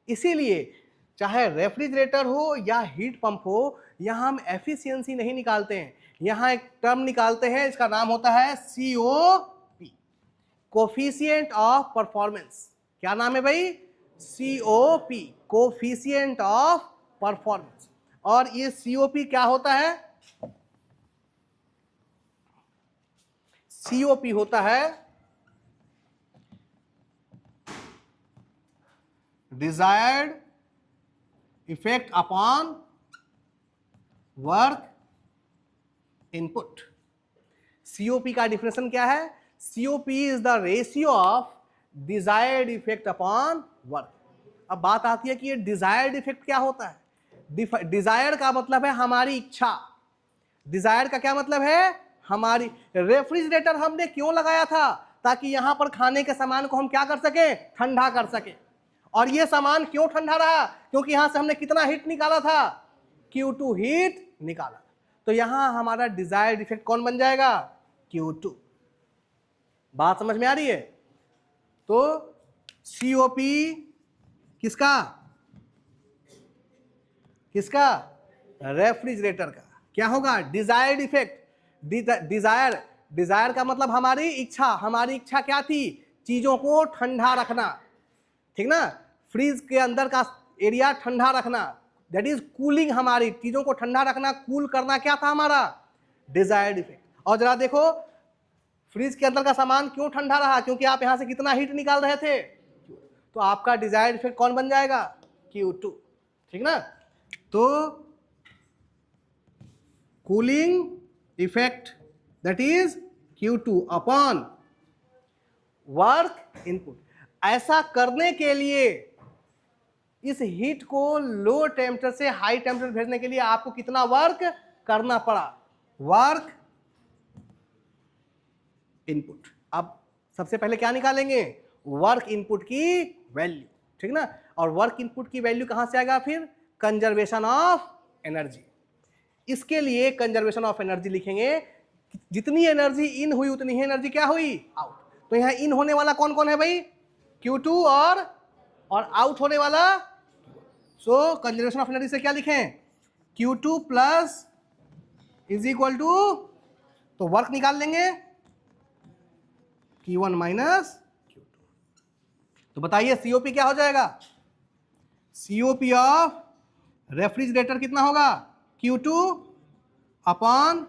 इसीलिए चाहे रेफ्रिजरेटर हो या हीट पंप हो, यहां हम एफिशिएंसी नहीं निकालते हैं, यहां एक टर्म निकालते हैं, इसका नाम होता है COP, कोफिशिएंट ऑफ परफॉर्मेंस। क्या नाम है भाई? COP, coefficient of performance. और ये COP क्या होता है? COP होता है desired effect upon work input. COP का डिफिनेशन क्या है? COP is the ratio of desired effect upon work. अब बात आती है कि ये डिजायर्ड इफेक्ट क्या होता है? डिजायर का मतलब है हमारी इच्छा। डिजायर का क्या मतलब है? हमारी। रेफ्रिजरेटर हमने क्यों लगाया था? ताकि यहां पर खाने के सामान को हम क्या कर सके? ठंडा कर सके। और ये सामान क्यों ठंडा रहा? क्योंकि यहां से हमने कितना हीट निकाला था? Q2 हीट निकाला। तो यहां हमारा डिजायर्ड इफेक्ट कौन बन जाएगा? Q2। बात समझ में आ रही है? तो COP किसका? किसका? रेफ्रिजरेटर का। क्या होगा? Desired effect. डिजायर का मतलब हमारी इच्छा। हमारी इच्छा क्या थी? चीजों को ठंडा रखना, ठीक ना? फ्रीज के अंदर का एरिया ठंडा रखना, दैट इज कूलिंग। हमारी चीजों को ठंडा रखना, कूल करना क्या था हमारा? Desired effect. और जरा देखो फ्रीज के अंदर का सामान क्यों ठंडा रहा? क्योंकि आप यहां से कितना हीट निकाल रहे थे। तो आपका डिजायर्ड इफेक्ट कौन बन जाएगा? Q2, ठीक ना? तो cooling effect that is Q2 upon work input. ऐसा करने के लिए, इस हीट को लो टेम्परेचर से हाई टेम्परेचर भेजने के लिए आपको कितना वर्क करना पड़ा? Work input. अब सबसे पहले क्या निकालेंगे? वर्क इनपुट की वैल्यू, ठीक ना? और वर्क इनपुट की वैल्यू कहां से आएगा फिर? Conservation of energy. इसके लिए कंजर्वेशन ऑफ एनर्जी लिखेंगे, जितनी एनर्जी इन हुई उतनी ही एनर्जी क्या हुई? आउट। तो यहां इन होने वाला कौन कौन है भाई? Q2 और आउट होने वाला। सो कंजर्वेशन ऑफ एनर्जी से क्या लिखें? Q2 plus is equal to, तो वर्क निकाल लेंगे Q1 माइनस Q2। तो बताइए COP क्या हो जाएगा? COP ऑफ रेफ्रिजरेटर कितना होगा? Q2 upon,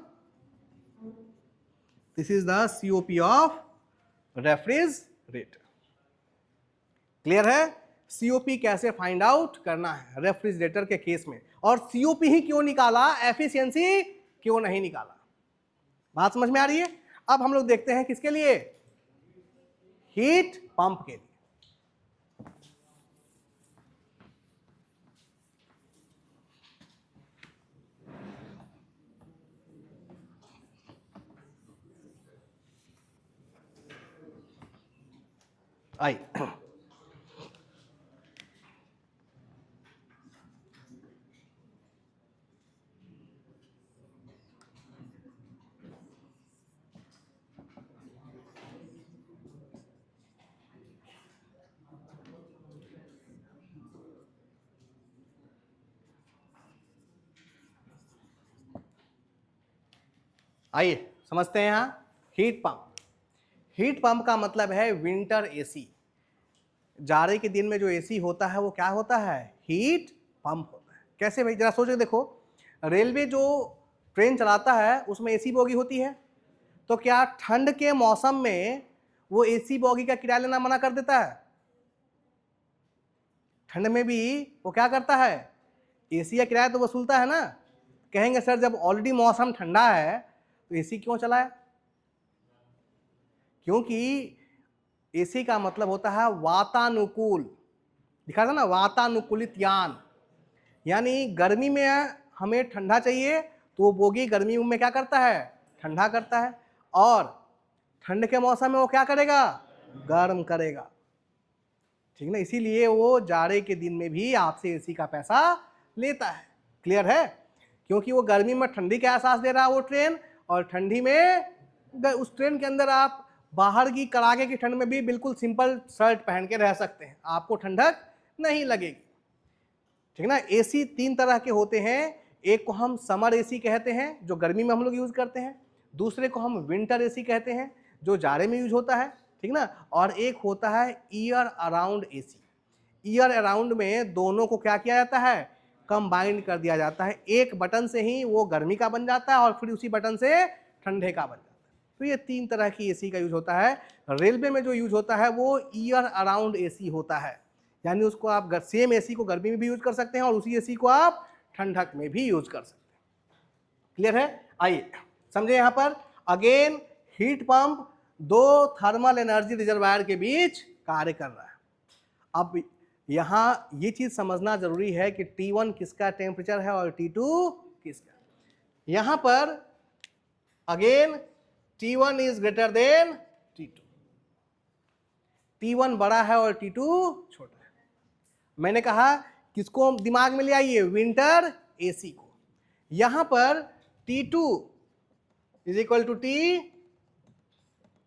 this is the COP of refrigerator. Clear है? COP कैसे फाइंड आउट करना है रेफ्रिजरेटर के केस में, और COP ही क्यों निकाला, एफिशिएंसी क्यों नहीं निकाला। बात समझ में आ रही है? अब हम लोग देखते हैं किसके लिए? हीट पंप के लिए। आई आइए समझते हैं यहाँ हीट पंप। हीट पंप का मतलब है विंटर एसी। जाड़े के दिन में जो एसी होता है वो क्या होता है? हीट पंप होता है। कैसे भाई, जरा सोच के देखो, रेलवे जो ट्रेन चलाता है उसमें एसी बोगी होती है, तो क्या ठंड के मौसम में वो एसी बोगी का किराया लेना मना कर देता है? ठंड में भी वो क्या करता है? एसी का किराया तो वसूलता है ना। कहेंगे सर जब ऑलरेडी मौसम ठंडा है तो एसी क्यों चलाए? क्योंकि एसी का मतलब होता है वातानुकूल। दिखा था ना, वातानुकूलित यान, यानी गर्मी में हमें ठंडा चाहिए तो वो बोगी गर्मी में क्या करता है? ठंडा करता है, और ठंड के मौसम में वो क्या करेगा? गर्म करेगा। ठीक ना, इसीलिए वो जाड़े के दिन में भी आपसे एसी का पैसा लेता है। क्लियर है? क्योंकि वो गर्मी में ठंडी का एहसास दे रहा है वो ट्रेन, और ठंडी में उस ट्रेन के अंदर आप बाहर की कड़ाके की ठंड में भी बिल्कुल सिंपल शर्ट पहन के रह सकते हैं, आपको ठंडक नहीं लगेगी। ठीक ना। एसी 3 तरह के होते हैं। एक को हम समर एसी कहते हैं जो गर्मी में हम लोग यूज करते हैं, दूसरे को हम विंटर एसी कहते हैं जो जाड़े में यूज होता है। ठीक ना। और एक होता है year around AC. Year around में दोनों को क्या किया जाता है? कंबाइंड कर दिया जाता है। एक बटन से ही वो गर्मी का बन जाता है और फिर उसी बटन से ठंडे का बन जाता है। तो ये 3 तरह की एसी का यूज होता है। रेलवे में जो यूज होता है वो ईयर अराउंड एसी होता है, यानी उसको आप सेम एसी को गर्मी में भी यूज कर सकते हैं और उसी एसी को आप ठंडक में भी यूज कर सकते हैं। क्लियर है? आइए समझे। यहां पर again heat pump 2 thermal energy reservoir के बीच कार्य कर रहा है। अब यहां ये चीज समझना जरूरी है कि T1 किसका टेम्परेचर है और T2 किसका। यहां पर again T1 is greater than T2। T1 बड़ा है और T2 छोटा है। मैंने कहा किसको दिमाग में ले आइए? विंटर एसी को। यहां पर T2 is equal to T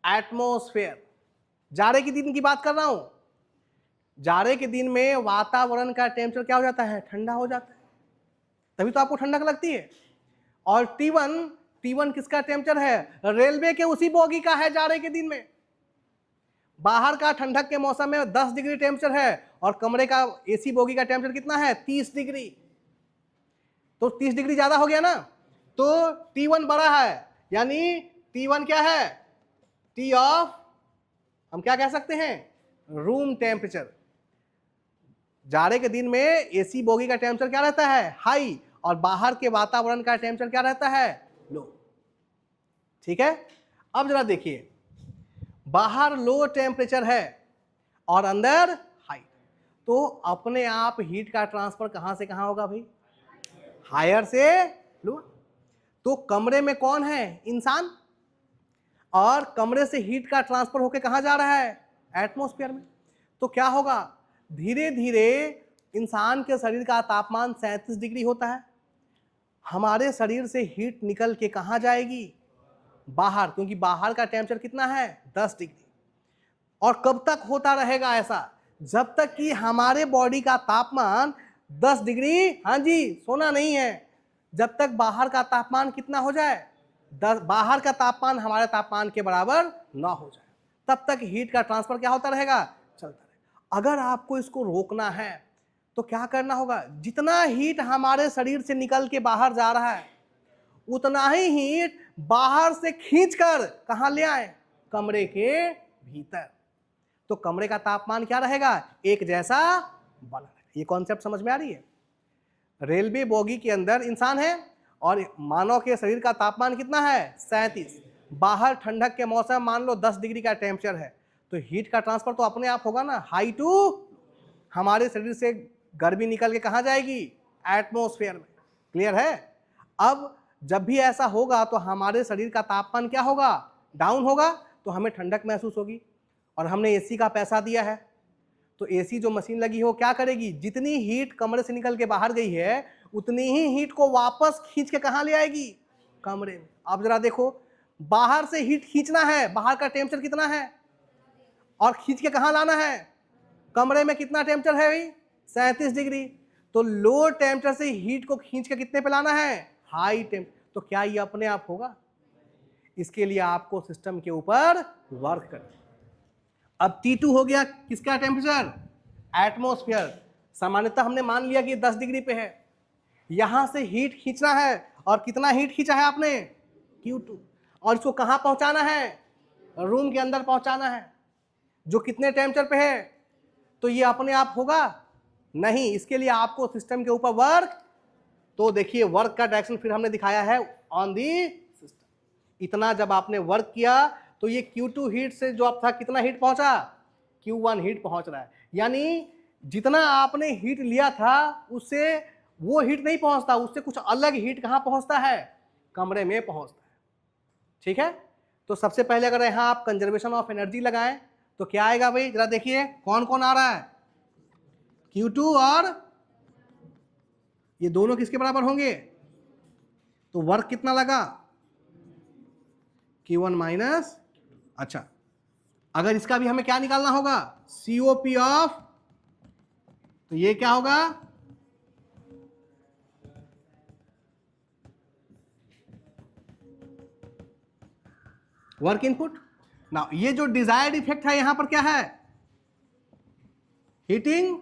atmosphere. जाड़े के दिन की बात कर रहा हूं। जाड़े के दिन में वातावरण का टेम्परेचर क्या हो जाता है? ठंडा हो जाता है, तभी तो आपको ठंडक लगती है। और T1 किसका टेम्परेचर है? रेलवे के उसी बोगी का है। जाड़े के दिन में बाहर का ठंडक के मौसम में 10 डिग्री टेम्परेचर है और कमरे का एसी बोगी का टेम्परेचर कितना है? 30 डिग्री। तो 30 डिग्री ज्यादा हो गया ना, तो T1 बड़ा है, यानी T1 क्या है? T ऑफ, हम क्या कह सकते हैं? Room temperature. जाड़े के दिन में एसी बोगी का टेम्परेचर क्या रहता है? हाई, और बाहर के वातावरण का टेम्परेचर क्या रहता है? लो। ठीक है। अब जरा देखिए, बाहर लो टेम्परेचर है और अंदर हाई, तो अपने आप हीट का ट्रांसफर कहां से कहां होगा भाई? हायर से लो। तो कमरे में कौन है? इंसान। और कमरे से हीट का ट्रांसफर होकर कहां जा रहा है? एटमॉस्फेयर में। तो क्या होगा? धीरे धीरे इंसान के शरीर का तापमान 37 डिग्री होता है। हमारे शरीर से हीट निकल के कहां जाएगी? बाहर, क्योंकि बाहर का टेम्परेचर कितना है? 10 डिग्री। और कब तक होता रहेगा ऐसा? जब तक कि हमारे बॉडी का तापमान 10 डिग्री, हाँ जी सोना नहीं है, जब तक बाहर का तापमान कितना हो जाए? बाहर का तापमान हमारे तापमान के बराबर ना हो जाए, तब तक हीट का ट्रांसफर क्या होता रहेगा? चलता रहेगा। अगर आपको इसको रोकना है तो क्या करना होगा? जितना हीट हमारे शरीर से निकल के बाहर जा रहा है उतना ही हीट बाहर से खींचकर कहां ले आए? कमरे के भीतर। तो कमरे का तापमान क्या रहेगा? एक जैसा बना रहेगा। ये कॉन्सेप्ट समझ में आ रही है? रेलवे बोगी के अंदर इंसान है और मानव के शरीर का तापमान कितना है? 37। बाहर ठंडक के मौसम मान लो 10 डिग्री का टेम्परेचर है, तो हीट का ट्रांसफर तो अपने आप होगा ना, हाई टू। हमारे शरीर से गर्मी निकल के कहां जाएगी? एटमॉस्फेयर में। क्लियर है? अब जब भी ऐसा होगा तो हमारे शरीर का तापमान क्या होगा? डाउन होगा, तो हमें ठंडक महसूस होगी। और हमने एसी का पैसा दिया है, तो एसी जो मशीन लगी हो क्या करेगी? जितनी हीट कमरे से निकल के बाहर गई है उतनी ही हीट को वापस खींच के कहां ले आएगी? कमरे में। अब जरा देखो, बाहर से हीट खींचना है, बाहर का टेम्परेचर कितना है, और खींच के कहां लाना है? कमरे में कितना टेम्परेचर है भाई? 37 डिग्री। तो लो टेम्परेचर से हीट को खींच के कितने पे लाना है? High temperature. तो क्या ये अपने आप होगा? इसके लिए आपको सिस्टम के ऊपर वर्क करना। अब T2 हो गया किसका टेम्परेचर? एटमॉस्फेयर। सामान्यतः हमने मान लिया कि 10 डिग्री पे है, यहां से हीट खींचना है, और कितना हीट खींचा है आपने? Q2। और इसको कहां पहुंचाना है? रूम के अंदर पहुंचाना है, जो कितने टेम्परेचर पे है? तो ये अपने आप होगा नहीं, इसके लिए आपको सिस्टम के ऊपर वर्क। तो देखिए वर्क का डायरेक्शन फिर हमने दिखाया है ऑन दी सिस्टम। इतना जब आपने वर्क किया तो ये Q2 हीट से जो आप था कितना हीट पहुंचा? Q1 हीट पहुंच रहा है। यानी जितना आपने हीट लिया था उससे वो हीट नहीं पहुंचता, उससे कुछ अलग हीट कहां पहुंचता है? कमरे में पहुंचता है। ठीक है, तो सबसे पहले अगर यहां आप कंजर्वेशन ऑफ एनर्जी लगाएं तो क्या आएगा भाई? जरा देखिए कौन कौन आ रहा है? Q2 और ये दोनों किसके बराबर होंगे? तो वर्क कितना लगा? Q1 minus. अच्छा, अगर इसका भी हमें क्या निकालना होगा? COP ऑफ, तो ये क्या होगा? Work input. ना ये जो डिजायर्ड इफेक्ट है यहां पर क्या है? हीटिंग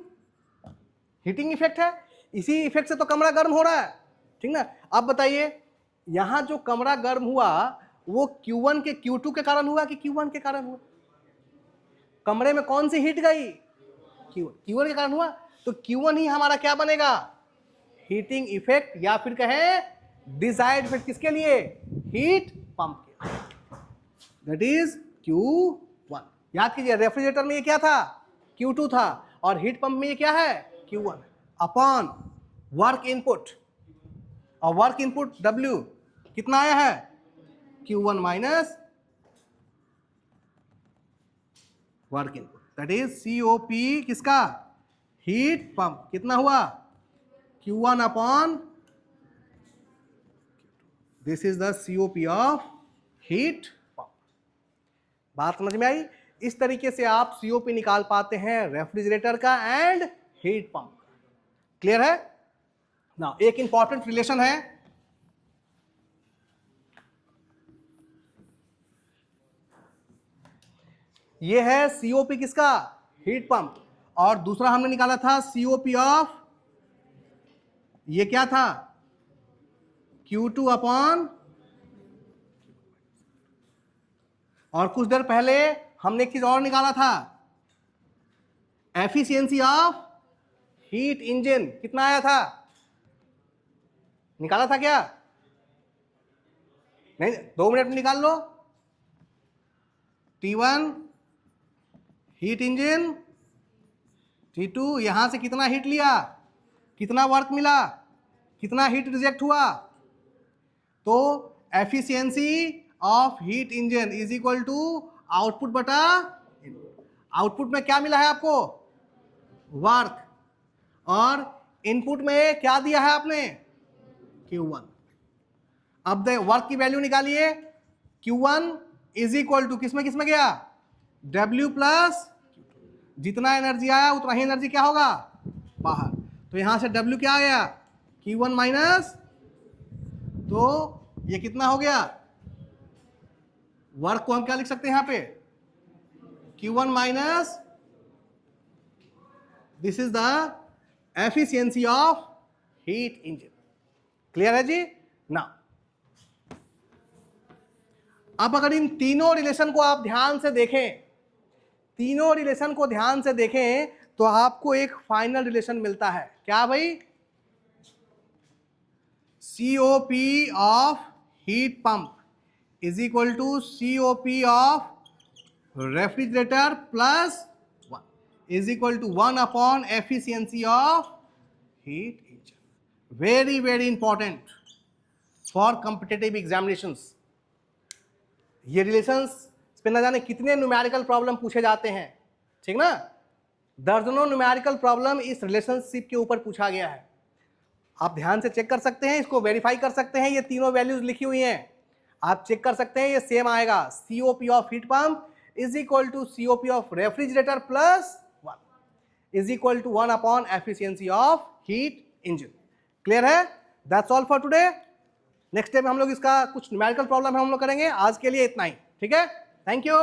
इफेक्ट है। इसी इफेक्ट से तो कमरा गर्म हो रहा है, ठीक ना? अब बताइए यहां जो कमरा गर्म हुआ वो Q1 के Q2 के कारण हुआ कि Q1 के कारण हुआ? कमरे में कौन सी हीट गई? Q1 के कारण हुआ। तो Q1 ही हमारा क्या बनेगा? हीटिंग इफेक्ट, या फिर कहें डिजायर्ड इफेक्ट। किसके लिए? हीट पंप के, दैट इज Q1। याद कीजिए रेफ्रिजरेटर में ये क्या था? Q2 था, और हीट पंप में ये क्या है? Q1 upon work input. और वर्क इनपुट W कितना आया है? Q1 minus work input, that is COP किसका? Heat pump. कितना हुआ? Q1 upon, this is the COP of heat pump. बात समझ में आई? इस तरीके से आप COP निकाल पाते हैं रेफ्रिजरेटर का एंड हीट पंप का। क्लियर है ना? एक इंपॉर्टेंट रिलेशन है, ये है COP किसका? Heat pump. और दूसरा हमने निकाला था COP ऑफ, ये क्या था? Q2 अपॉन, और कुछ देर पहले हमने एक चीज और निकाला था, एफिशिएंसी ऑफ हीट इंजन। कितना आया था? निकाला था क्या? नहीं, 2 मिनट में निकाल लो। T1 हीट इंजन, T2 यहां से कितना हीट लिया, कितना वर्क मिला, कितना हीट रिजेक्ट हुआ? तो efficiency of heat engine is equal to output बटा इनपुट। आउटपुट में क्या मिला है आपको? वर्क। और इनपुट में क्या दिया है आपने? Q1। अब वर्क की वैल्यू निकालिए। Q1 इज इक्वल टू किसमें किसमें गया? W प्लस, जितना एनर्जी आया उतना ही एनर्जी क्या होगा? बाहर। तो यहां से W क्या आया? Q1 माइनस, तो ये कितना हो गया? वर्क को हम क्या लिख सकते हैं यहां पे? Q1 minus, this is the efficiency of heat engine. Clear है जी ना? अब अगर इन तीनों रिलेशन को आप ध्यान से देखें, तीनों रिलेशन को ध्यान से देखें तो आपको एक फाइनल रिलेशन मिलता है। क्या भाई? COP of heat pump is equal to COP of refrigerator plus 1 is equal to 1 upon efficiency of heat engine. Very very important for competitive examinations. ये रिलेशंस पे न जाने कितने न्यूमेरिकल प्रॉब्लम पूछे जाते हैं, ठीक ना? दर्जनों न्यूमेरिकल प्रॉब्लम इस रिलेशनशिप के ऊपर पूछा गया है। आप ध्यान से चेक कर सकते हैं, इसको वेरीफाई कर सकते हैं। ये तीनों वैल्यूज लिखी हुई हैं, आप चेक कर सकते हैं, ये सेम आएगा। COP of heat pump is equal to COP of refrigerator plus 1 is equal to 1 upon efficiency of heat engine. Clear है? That's all for today. Next time हम लोग इसका कुछ न्यूमेरिकल प्रॉब्लम है हम लोग करेंगे। आज के लिए इतना ही, ठीक है, थैंक यू।